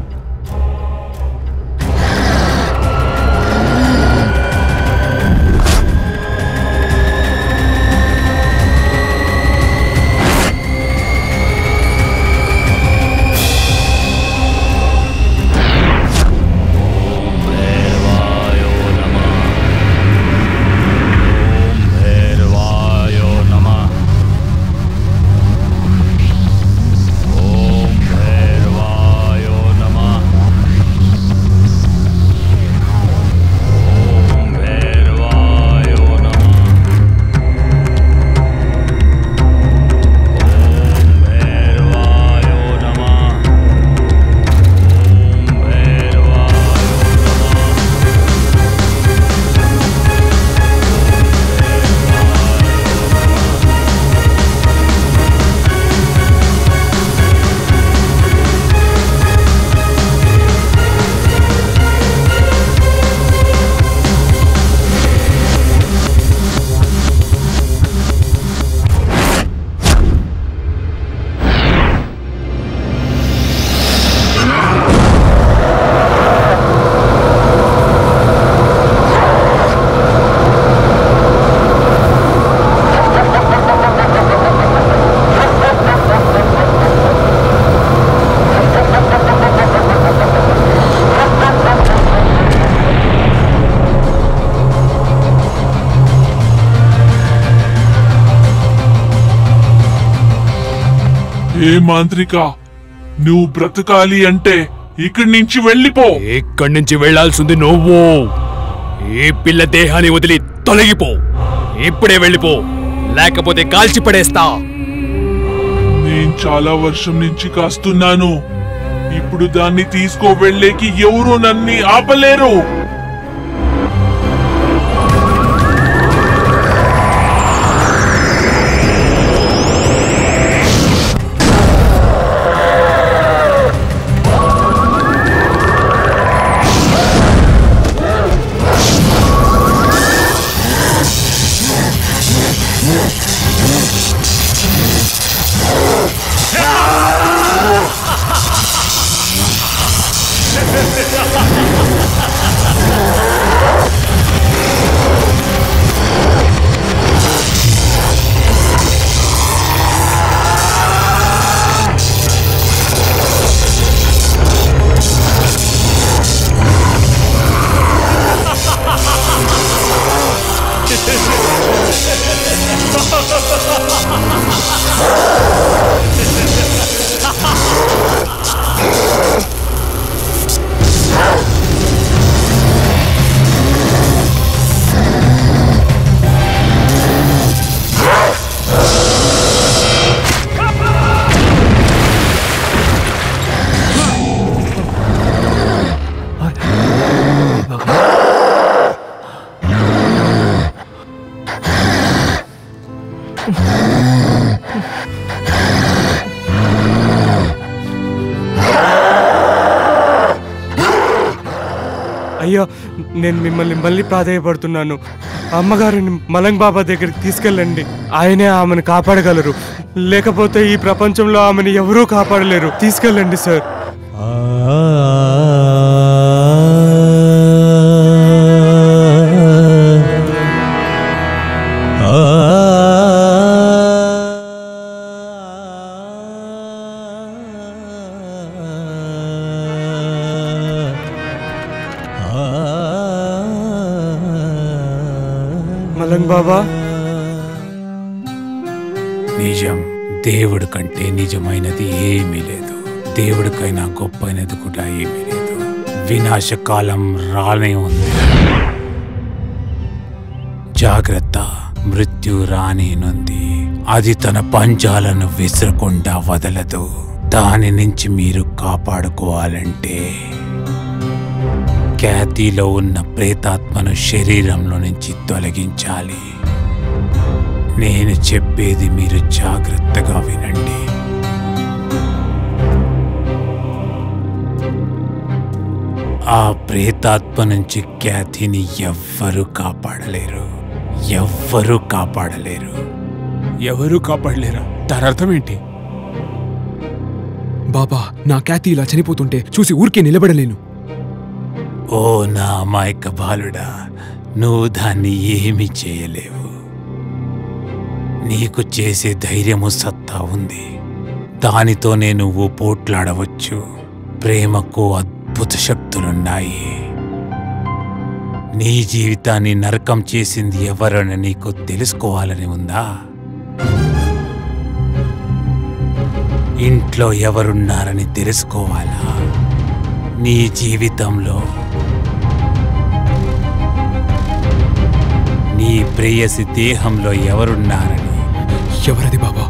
S10: ఏ మాంత్రిక, నువ్వు బ్రతకాలి అంటే ఇక్కడి నుంచి వెళ్ళిపో.
S9: ఇక్కడి నుంచి వెళ్లాల్సింది నువ్వు. ఈ పిల్ల దేహాన్ని వదిలి తొలగిపో. ఇప్పుడే వెళ్ళిపో, లేకపోతే కాల్చి పడేస్తా.
S10: నేను చాలా వర్షం నుంచి కాస్తున్నాను. ఇప్పుడు దాన్ని తీసుకో వెళ్ళేకి ఎవరు నన్ను ఆపలేరు.
S8: అయ్యో, నేను మిమ్మల్ని మళ్ళీ ప్రాధేయపడుతున్నాను. అమ్మగారిని మలంగ్ బాబా దగ్గరికి తీసుకెళ్ళండి. ఆయనే ఆమెను కాపాడగలరు. లేకపోతే ఈ ప్రపంచంలో ఆమెను ఎవరూ కాపాడలేరు. తీసుకెళ్ళండి సార్. మలంగ్ బాబా,
S7: నిజం. దేవుడి కంటే నిజమైనది ఏమీ లేదు. దేవుడికైనా గొప్పైనది కూడా ఏమీ లేదు. వినాశకాలం రానే ఉంది. జాగ్రత్త, మృత్యు రానేనుంది. అది తన పంజాలను విసరకుండా వదలదు. దాని నుంచి మీరు కాపాడుకోవాలంటే ఖ్యాతిలో ఉన్న ప్రేతాత్మను శరీరంలో నుంచి తొలగించాలి. నేను చెప్పేది మీరు జాగ్రత్తగా వినండి. ఆ ప్రేతాత్మ నుంచి ఖ్యాతిని ఎవ్వరూ కాపాడలేరు. ఎవ్వరూ కాపాడలేరు.
S11: ఎవరూ కాపాడలేరా? దాని అర్థం ఏంటి?
S3: బాబా, నా ఖ్యాతి ఇలా చనిపోతుంటే చూసి ఊరికే నిలబడలేను.
S7: ఓ నా అమాయక బాలుడా, నువ్వు దాన్ని ఏమీ చేయలేవు. నీకు చేసే ధైర్యము సత్తా ఉంది. దానితోనే నువ్వు పోట్లాడవచ్చు. ప్రేమకు అద్భుత శక్తులున్నాయి. నీ జీవితాన్ని నరకం చేసింది ఎవరని నీకు తెలుసుకోవాలని ఉందా? ఇంట్లో ఎవరున్నారని తెలుసుకోవాలా? నీ జీవితంలో నీ ప్రేయసి దేహంలో ఎవరున్నారని.
S3: ఎవరది బాబా?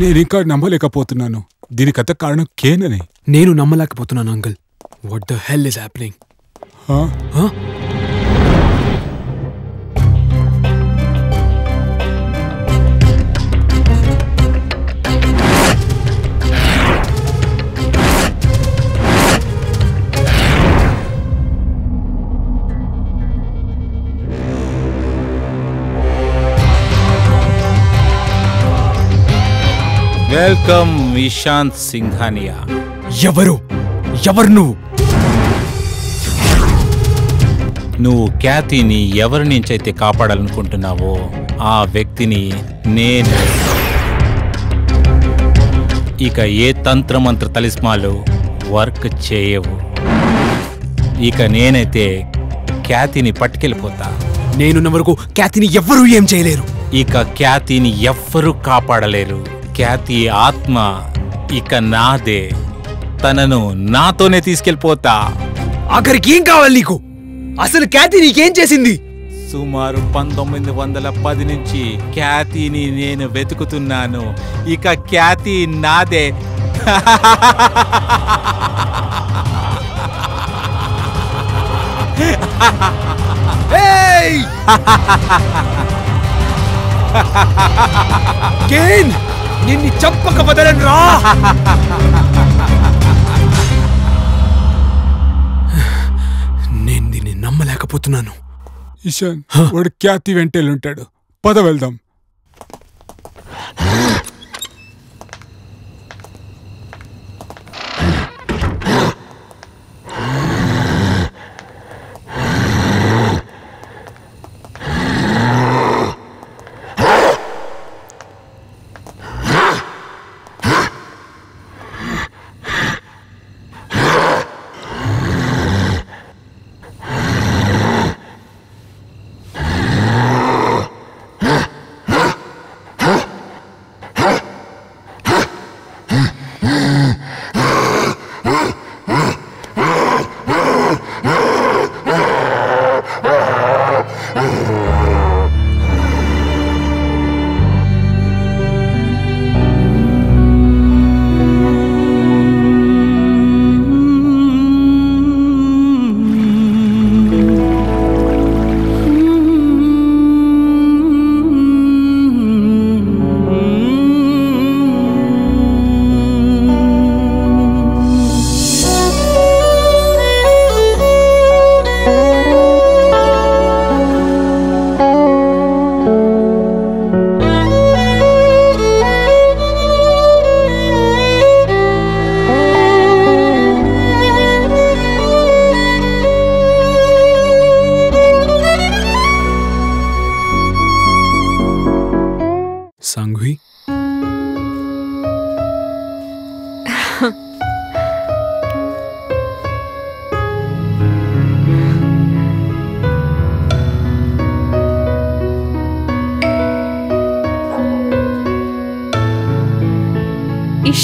S11: నేనింకా నమ్మలేకపోతున్నాను. దీనికంత కారణం కేనని.
S3: నేను నమ్మలేకపోతున్నాను uncle. What the hell is happening?
S2: Welcome Ishant Singhania.
S3: ఎవరు నువ్వు?
S2: నువ్వు ఖ్యాతిని ఎవరి నుంచైతే కాపాడాలనుకుంటున్నావో ఆ వ్యక్తిని నేను. ఇక ఏ తంత్రమంత్ర తలిస్మాలు వర్క్ చేయవు. ఇక నేనైతే ఖ్యాతిని పట్టుకెళ్ళిపోతా.
S3: నేనున్న వరకు ఖ్యాతిని ఎవ్వరూ ఏం చేయలేరు.
S2: ఇక ఖ్యాతిని ఎవ్వరూ కాపాడలేరు. ఖ్యాతి ఆత్మ ఇక నాదే. తనను నాతోనే తీసుకెళ్ళిపోతా.
S3: ఆఖరికి ఏం కావాలి నీకు? అసలు ఖ్యాతి నీకేం చేసింది?
S2: సుమారు 1910 నుంచి ఖ్యాతిని నేను వెతుకుతున్నాను. ఇక ఖ్యాతి నాదే.
S3: నిన్ను చంపక వదలను రా. నేను దీన్ని నమ్మలేకపోతున్నాను.
S11: ఇషాన్, వాడు ఖ్యాతి వెంటేళ్ళుంటాడు. పద వెళ్దాం.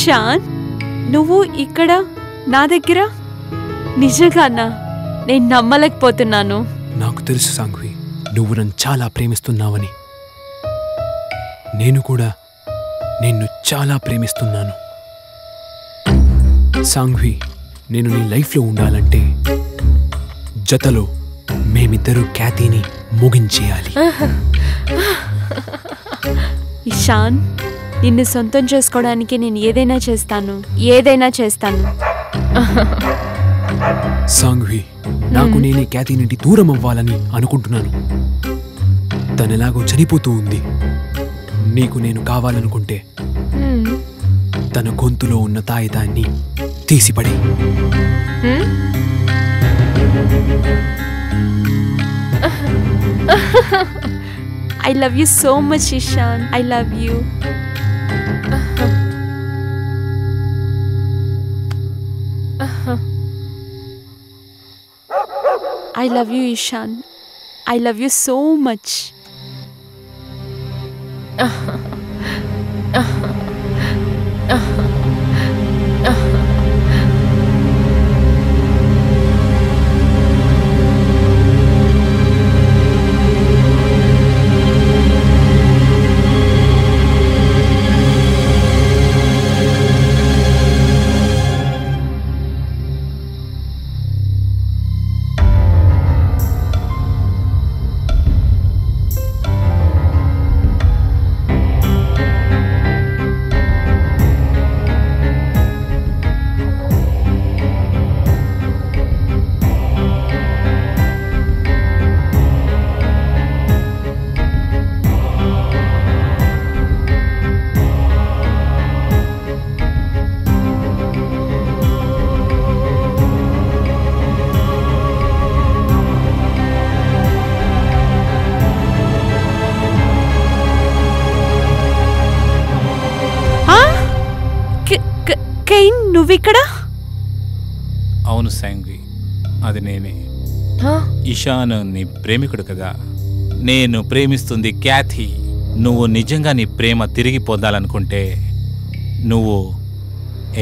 S5: ఇషాన్, నువ్వు ఇక్కడ నా దగ్గర? నిజంగానా? నేను నమ్మలేకపోతున్నాను.
S3: నాకు తెలుసు సాంఘ్వి, నువ్వు నన్ను చాలా ప్రేమిస్తున్నావని. నేను కూడా నిన్ను చాలా ప్రేమిస్తున్నాను. సాంఘ్వి, నేను నీ లైఫ్లో ఉండాలంటే జతలో మేమిద్దరూ ఖ్యాతిని ముగించేయాలి.
S5: ఇషాన్, నిన్ను సొంతం చేసుకోవడానికి నేను ఏదైనా చేస్తాను, ఏదైనా చేస్తాను.
S3: సాంఘ్వి, నాకు నేనే ఖ్యాతి నుండి దూరం అవ్వాలని అనుకుంటున్నాను. తనెలాగో చనిపోతూ ఉంది. నీకు నేను కావాలనుకుంటే తన గొంతులో ఉన్న తాయితాన్ని తీసిపడే.
S5: I love you so much, Ishan. I love you. I love you, Ishan. I love you so much. నువ్విక్కడ?
S2: అవును సాంఘ్వి, అది నేనే. ఇషాన్ నీ ప్రేమికుడు కదా. నేను ప్రేమిస్తుంది ఖ్యాతి. నువ్వు నిజంగా నీ ప్రేమ తిరిగి పొందాలనుకుంటే నువ్వు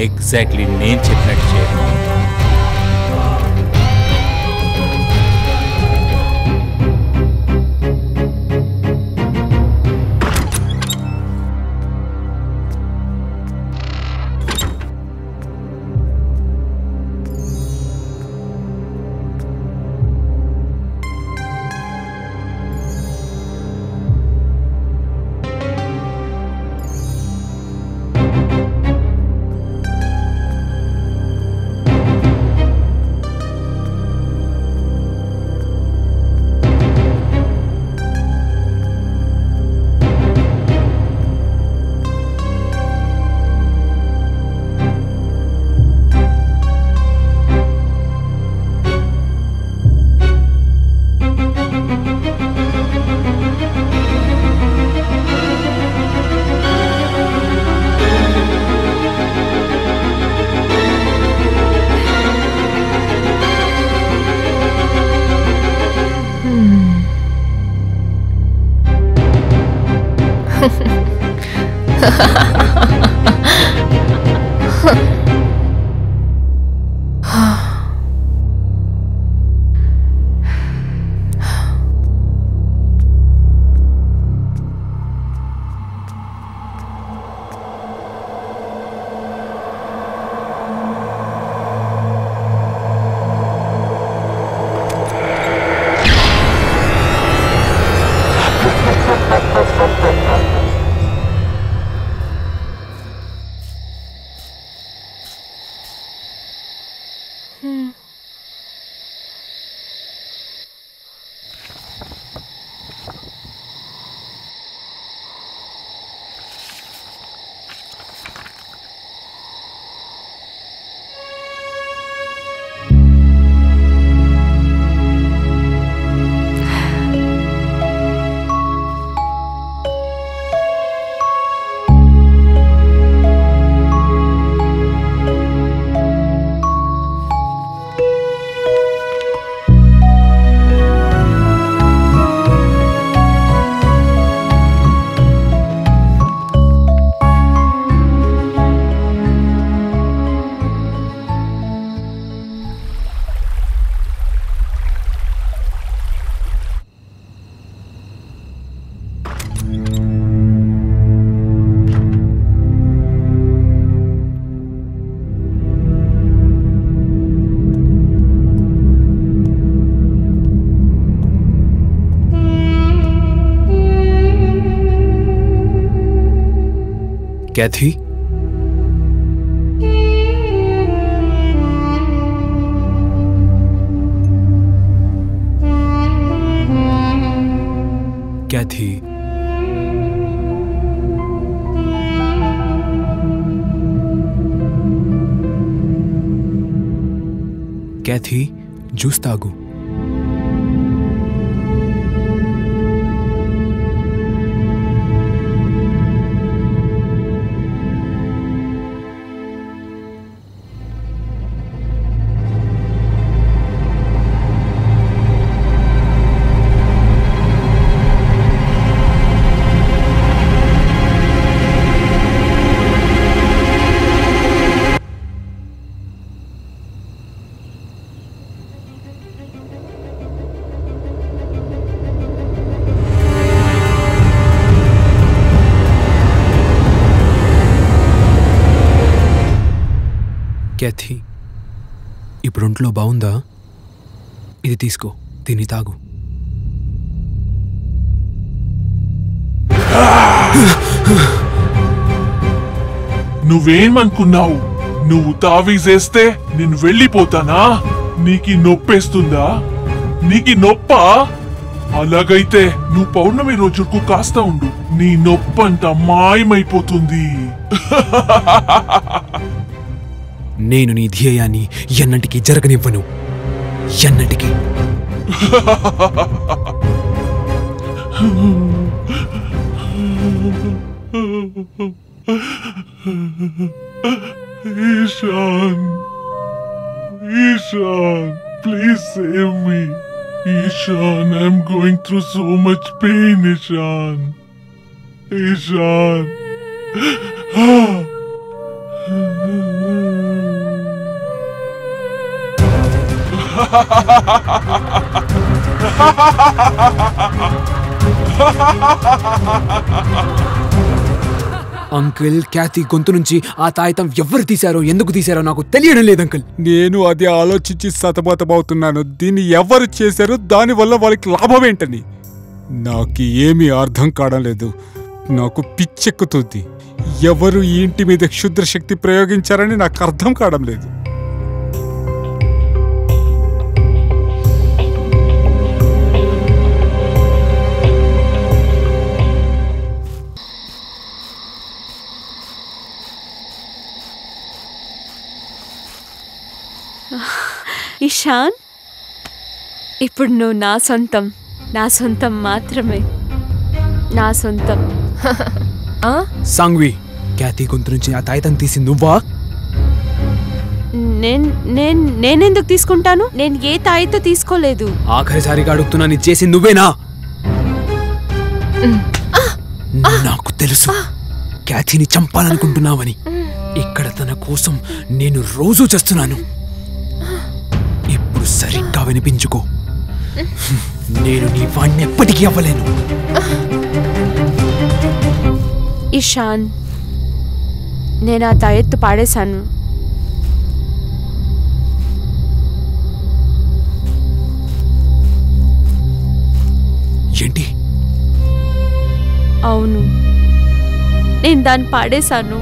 S2: ఎగ్జాక్ట్లీ నేను చెప్పినట్టు చేయాలి.
S3: कैथी कैथी कैथी जूस तागू कैथी ఇప్పుడు ఒంట్లో బాగుందా ఇది తీసుకో తిని తాగు
S10: నువ్వేమనుకున్నావు నువ్వు తావీజేస్తే నేను వెళ్ళిపోతానా నీకి నొప్పేస్తుందా నీకి నొప్పా అలాగైతే నువ్వు పౌర్ణమి రోజుకు కాస్త ఉండు నీ నొప్పంతా మాయమైపోతుంది
S3: నేను నీ ధ్యేయాన్ని ఎన్నటికీ జరగనివ్వను ఎన్నటికీ
S10: Ishan, Ishan, please save me. Ishan, I'm going through so much pain, Ishan. Ishan.
S3: Uncle Khyati గొంతు నుంచి ఆ తాయితం ఎవరు తీశారో ఎందుకు తీశారో నాకు తెలియడం లేదు అంకుల్
S11: నేను అది ఆలోచించి సతమతమవుతున్నాను దీన్ని ఎవరు చేశారో దానివల్ల వాళ్ళకి లాభం ఏంటని నాకు ఏమీ అర్థం కావడం లేదు నాకు పిచ్చెక్కుతుంది ఎవరు ఈ ఇంటి మీద క్షుద్ర శక్తి ప్రయోగించారని నాకు అర్థం కావడం లేదు
S5: ఇషాన్ ఇప్పుడు నువ్వు నా సొంతం మాత్రమే నా సొంతం
S3: సాంగ్వి క్యాథీ గొంతు నుంచి ఆ తాయితం తీసి నువ్వా
S5: నేనెందుకు తీసుకుంటాను నేను ఏ తాయితో తీసుకోలేదు
S3: ఆఖరిసారిగా అడుగుతున్నా నీ చేసి నువ్వేనా నాకు తెలుసు క్యాథీని చంపాలనుకుంటున్నావని ఇక్కడ తన కోసం నేను రోజూ చేస్తున్నాను ఇప్పుడు సరిగ్గా వినిపించుకో నేను నీ వాణ్ణి ఎప్పటికీ అవ్వలేను
S5: ఇషాన్ నేను ఆ తాయెత్తు పాడేశాను
S3: ఏంటి
S5: అవును నేను దాన్ని పాడేశాను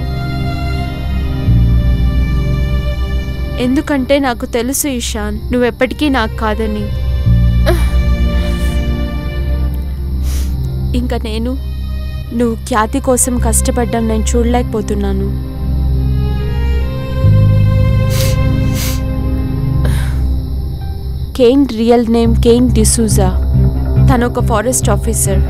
S5: ఎందుకంటే నాకు తెలుసు ఇషాన్ నువ్వెప్పటికీ నాకు కాదని ఇంకా నువ్వు ఖ్యాతి కోసం కష్టపడ్డం నేను చూడలేకపోతున్నాను Kane real name Kane D'Souza తను ఒక ఫారెస్ట్ ఆఫీసర్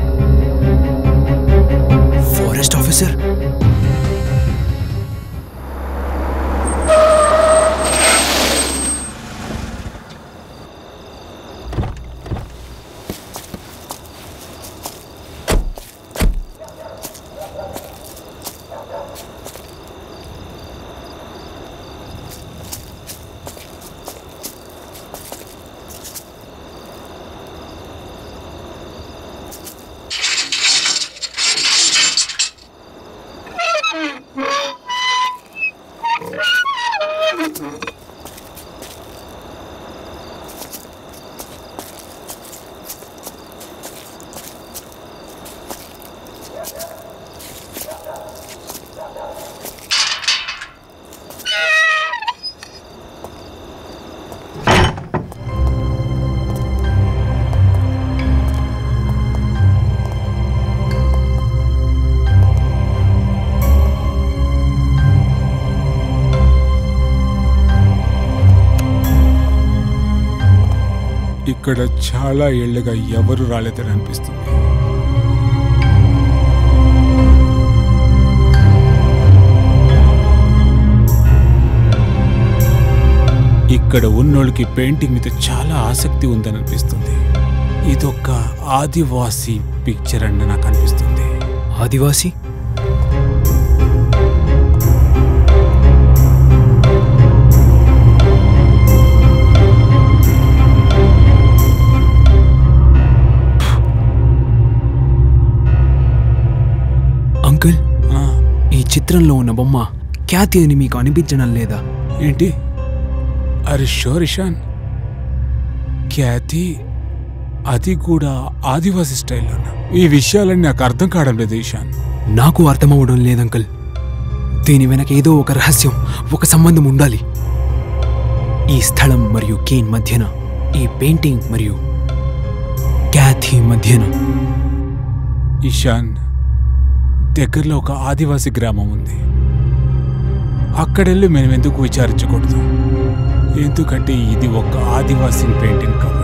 S7: ఇక్కడ చాలా ఏళ్లుగా ఎవరు రాలేదని అనిపిస్తుంది. ఇక్కడ ఉన్నోళ్ళకి పెయింటింగ్ మీద చాలా ఆసక్తి ఉందని అనిపిస్తుంది. ఇదొక ఆదివాసీ పిక్చర్ అని నాకు అనిపిస్తుంది.
S3: ఆదివాసీ? అంకుల్, ఈ చిత్రంలో ఉన్న బొమ్మ ఖ్యాతి అని మీకు అనిపించడం లేదా?
S7: ఏంటి? అరే షూర్ ఇషాన్, ఖ్యాతి అది కూడా ఆదివాసీ స్టైల్లోనా? ఈ విషయాలన్నీ నాకు అర్థం కావడం లేదు ఇషాన్.
S3: నాకు అర్థమవడం లేదంకల్. దీని వెనక ఏదో ఒక రహస్యం, ఒక సంబంధం ఉండాలి. ఈ స్థలం మరియు కేన్ మధ్యన, ఈ పెయింటింగ్ మరియు ఖ్యాతి మధ్యన.
S7: ఇషాన్, దగ్గరలో ఒక ఆదివాసీ గ్రామం ఉంది. అక్కడెళ్ళి మేము ఎందుకు విచారించకూడదు? ఎందుకంటే ఇది ఒక ఆదివాసీ పెయింటింగ్ కాబట్టి.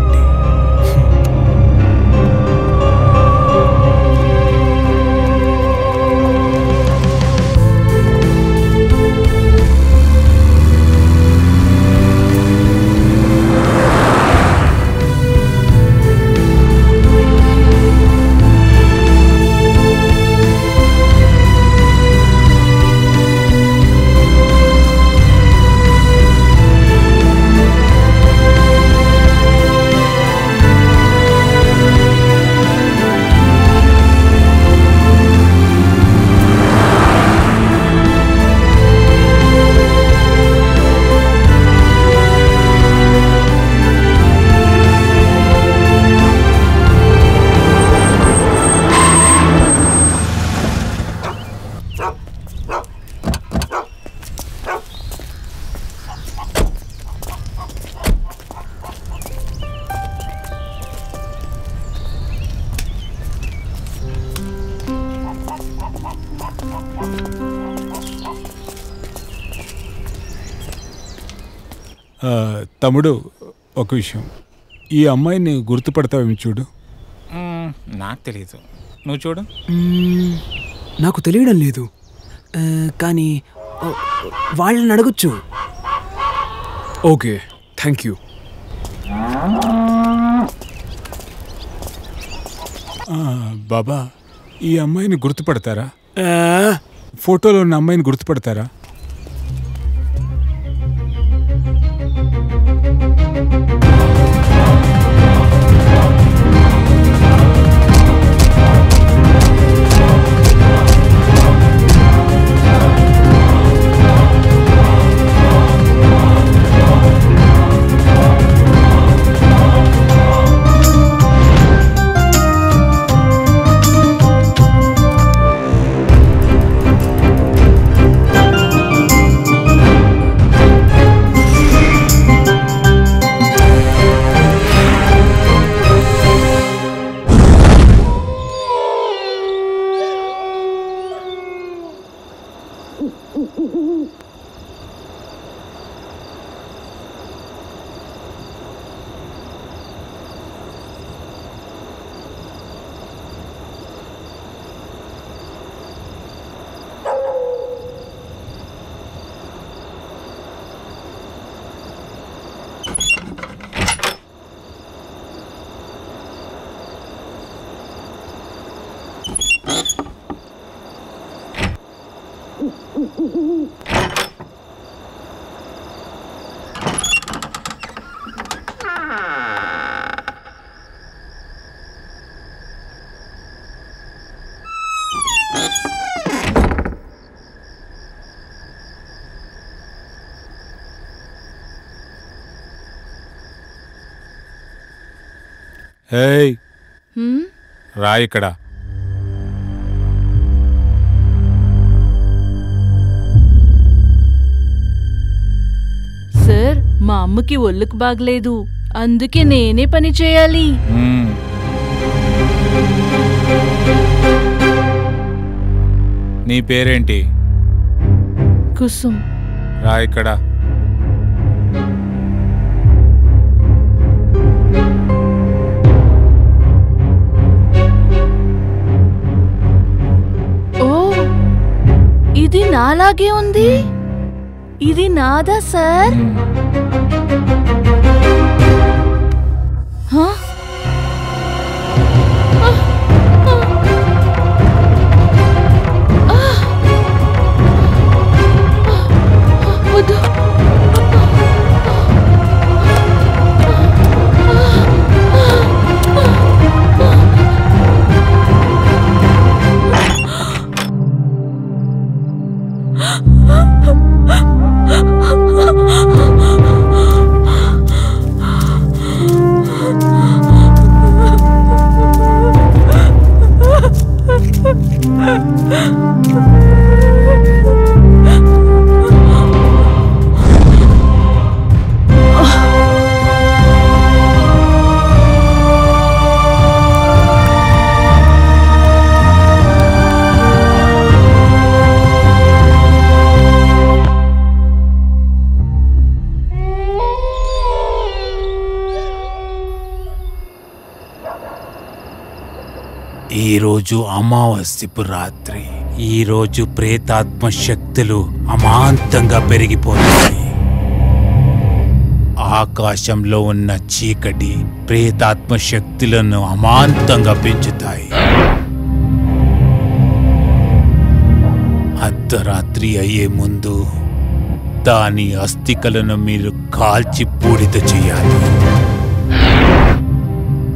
S7: తమ్ముడు, ఒక విషయం, ఈ అమ్మాయిని గుర్తుపడతావేమి? చూడు.
S2: నాకు తెలియదు, నువ్వు చూడు.
S3: నాకు తెలియడం లేదు, కానీ వాళ్ళని అడగొచ్చు. Okay, thank you.
S7: బాబా, ఈ అమ్మాయిని గుర్తుపడతారా? ఫోటోలో ఉన్న అమ్మాయిని గుర్తుపడతారా? ఏయ్, రా ఇక్కడ.
S1: సార్, మా అమ్మకి ఒళ్ళుకు బాగలేదు, అందుకే నేనే పని చేయాలి.
S2: నీ పేరేంటి?
S1: కుసుమ్.
S2: రా ఇక్కడ.
S1: నాలాగే ఉంది. ఇది నాదా సార్? వద్దు.
S2: ఈరోజు అమావాస్యపు రాత్రి. ఈరోజు ప్రేతాత్మ శక్తులు అమాంతంగా పెరిగిపోతాయి. ఆకాశంలో ఉన్న చీకటి ప్రేతాత్మ శక్తులను అమాంతంగా పెంచుతాయి. అర్ధరాత్రి అయ్యే ముందు దాని అస్థికలను మీరు కాల్చి బూడిద చేయాలి.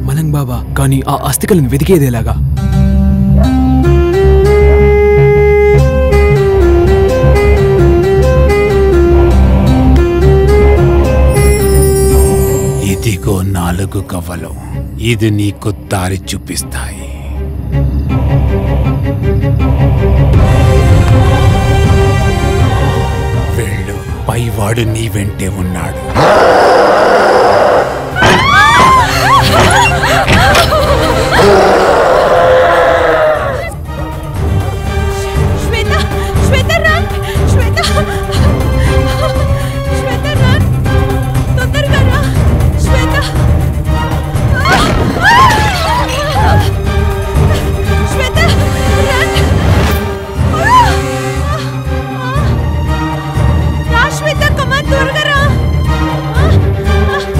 S3: మలంగ్ బాబా, కానీ ఆ అస్థికలను వెతికేదేలాగా?
S2: ఇదిగో 4 కవ్వలు. ఇది నీకు దారి చూపిస్తాయి. వెళ్ళు, పైవాడు నీ వెంటే ఉన్నాడు.
S5: Come on,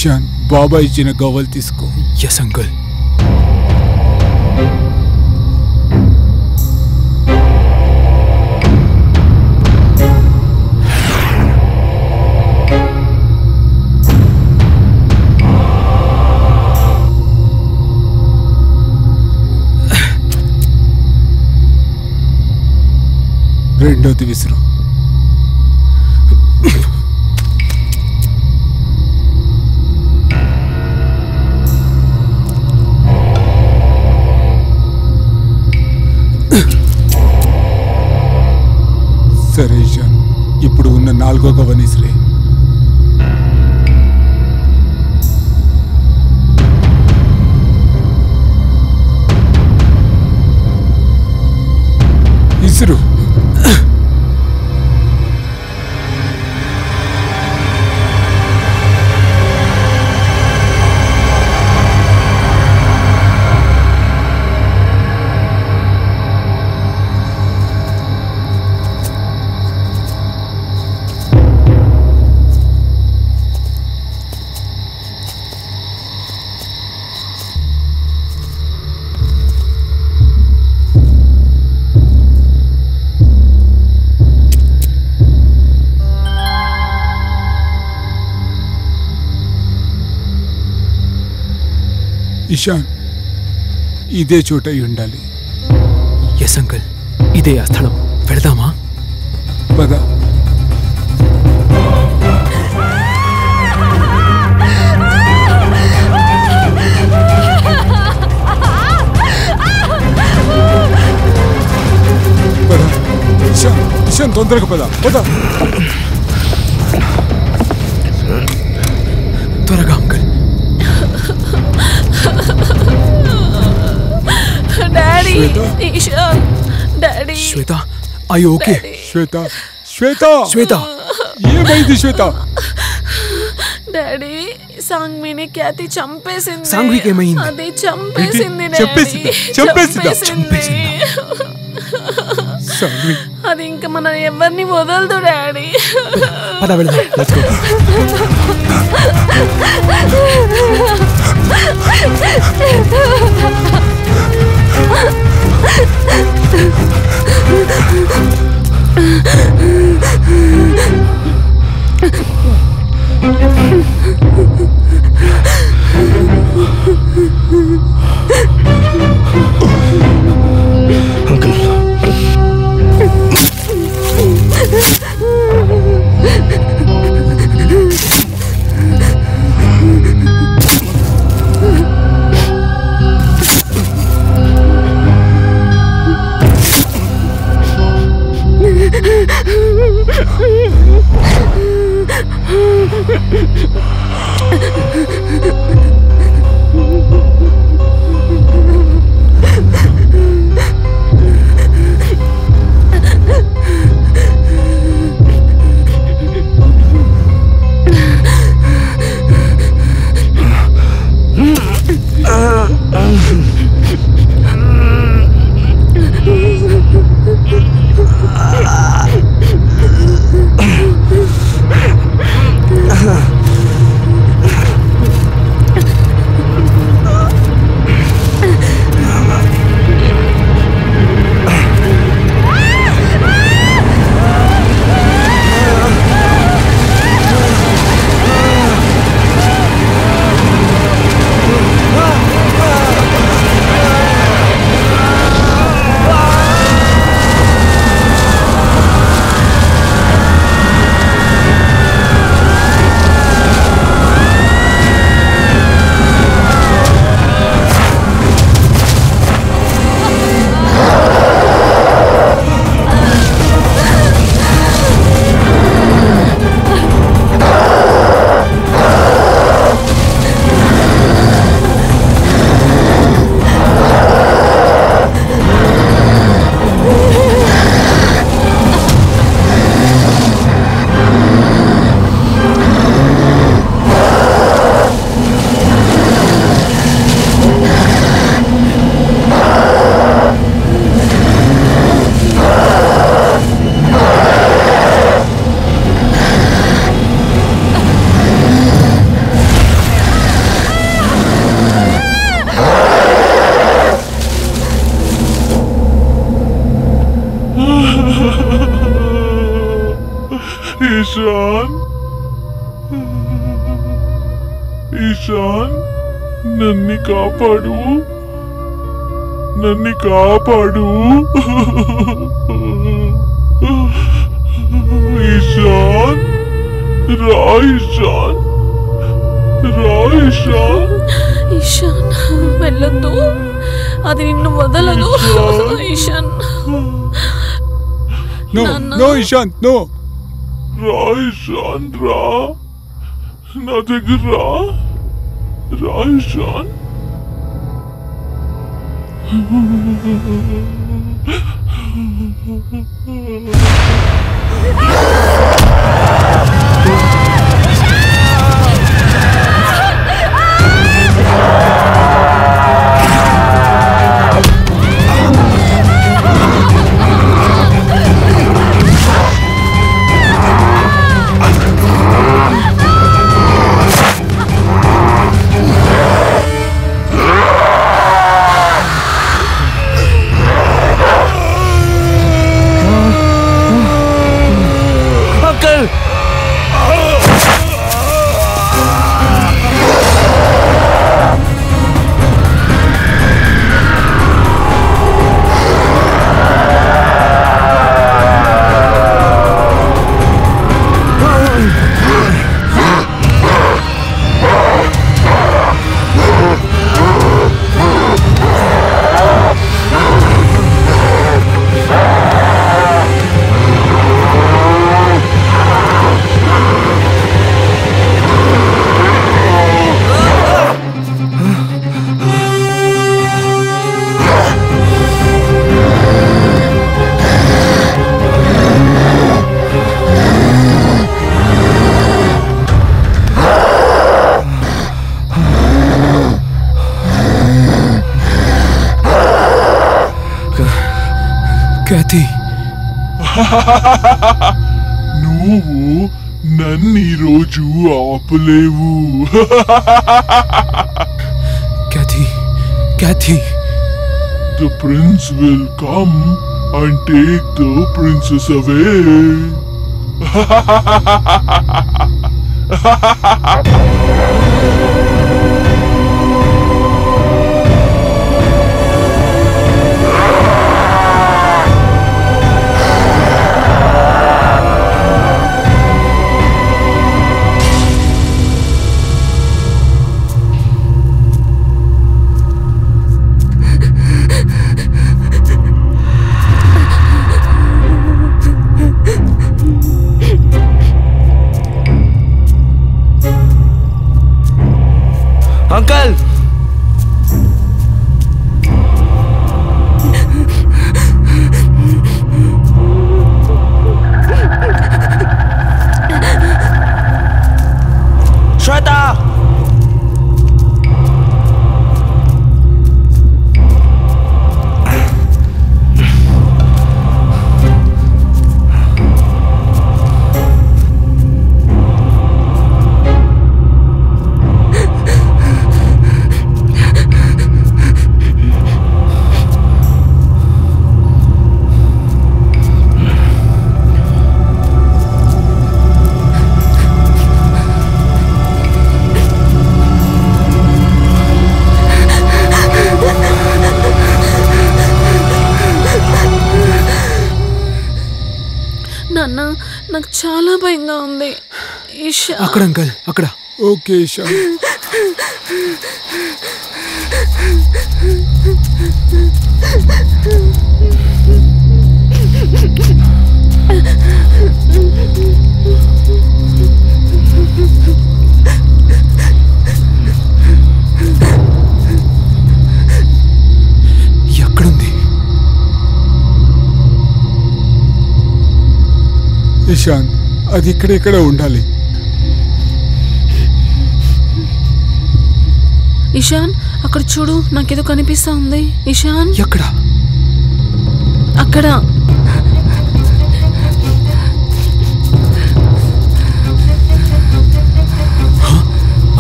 S11: ఇషాన్, బాబా ఇచ్చిన గవ్వలు తీసుకో.
S3: Yes uncle.
S11: రెండోది విసురు. సరే ఇషాన్, ఇప్పుడు ఉన్న 4వ గవ్వని ఇసిరే. ఇసురు. ఇషాన్, ఇదే చోట ఉండాలి.
S3: ఎస్ అంకుల్, ఇదే ఆ స్థలం. వెళదామా?
S11: పద. ఇషాన్, తొందరగా పద.
S3: త్వరగా uncle.
S1: Daddy, Ishan, daddy.
S3: Shweta, are you okay?
S11: శ్వేత, ఏమైంది శ్వేత?
S1: డాడీ, సాంగ్విని ఖ్యాతి చంపేసింది.
S3: సాంగ్వికి ఏమైంది?
S1: అది చంపేసింది.
S3: చంపేసింది.
S1: అది ఇంకా మనం ఎవరిని వదలదు డాడీ.
S3: పద వెళ్దాం. Let's go.
S10: నన్ను కాపాడు, నన్ను కాపాడు. ఇషాన్ రా, ఇషాన్ రా, ఇషాన్.
S1: ఇషాన్ వెళ్ళొద్దు, అది నిన్ను వదలదు. Ishan
S11: no no Ishan no.
S10: రా ఇషాన్ రా, నా దగ్గర రా, రా ఇషాన్. నువ్వు నన్ను ఈరోజు ఆపలేవు.
S3: Kathy.
S10: The prince will come and take the princess away.
S3: Uncle! Shweta!
S1: నాన్న నాకు చాలా భయంగా ఉంది.
S3: అక్కడ అంకల్ అక్కడ.
S11: ఓకే ఇషా.
S3: ఎక్కడుంది?
S11: ఇషాన్ అది ఇక్కడ ఉండాలి.
S1: ఇషాన్ అక్కడ చూడు, నాకేదో కనిపిస్తా ఉంది. ఇషాన్
S3: ఎక్కడ?
S1: అక్కడ.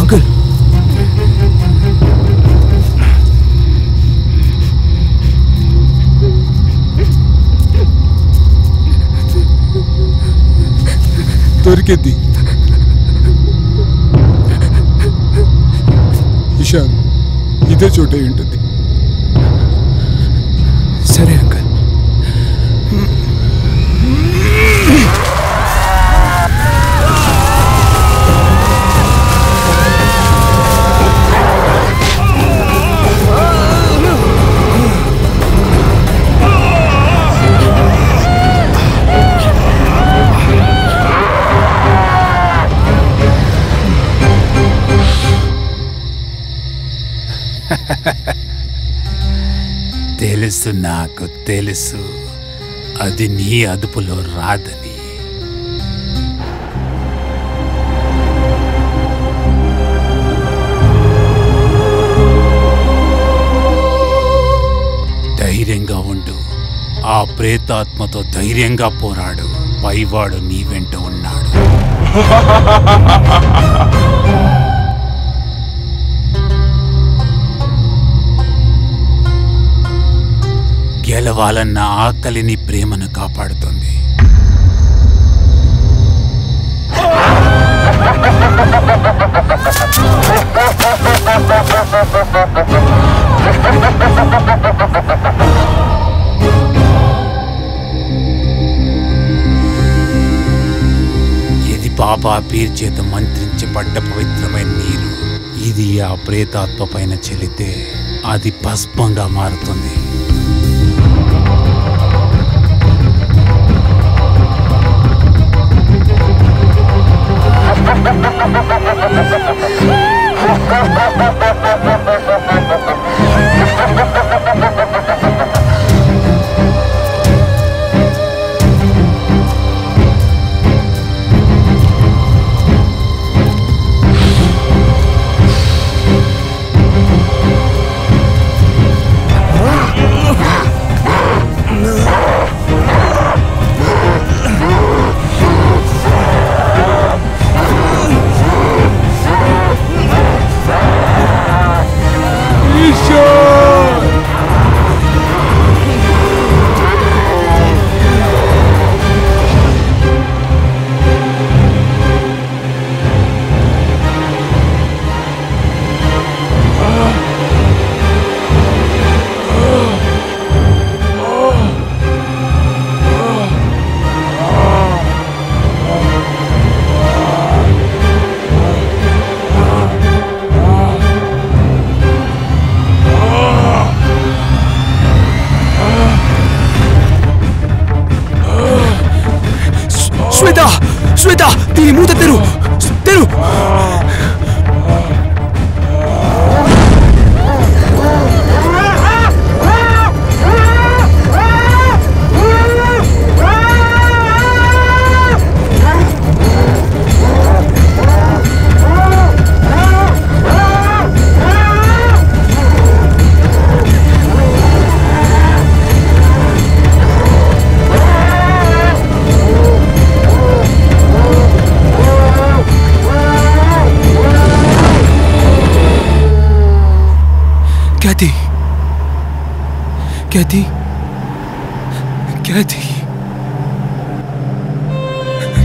S3: అంకుల్
S11: దొరికింది. ఇదే చోటే ఉంటుంది.
S3: సరే అంకల్.
S2: తెలుసు, నాకు తెలుసు అది నీ అదుపులో రాదని. ధైర్యంగా ఉండు. ఆ ప్రేతాత్మతో ధైర్యంగా పోరాడు. పైవాడు నీ వెంట ఉన్నాడు. గెలవాలన్న ఆకలిని ప్రేమను కాపాడుతుంది. ఇది బాబా పీర్ చేత మంత్రించబడ్డ పవిత్రమైన నీరు. ఇది ఆ ప్రేతాత్మ పైన చెల్లితే అది భస్మంగా మారుతుంది.
S3: శ్వేత, దీని మూత తెరు.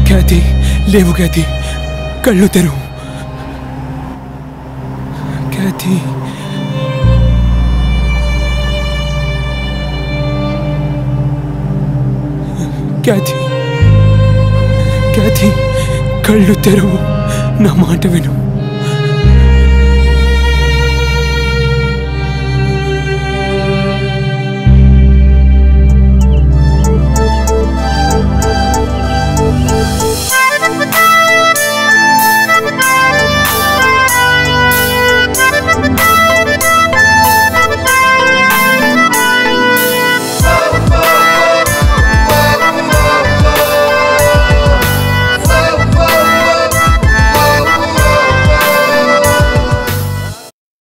S3: క్యాథీ, లేవు క్యాథీ, కళ్ళు తెరువు. క్యాథీ, కళ్ళు తెరువు. నా మాట విను.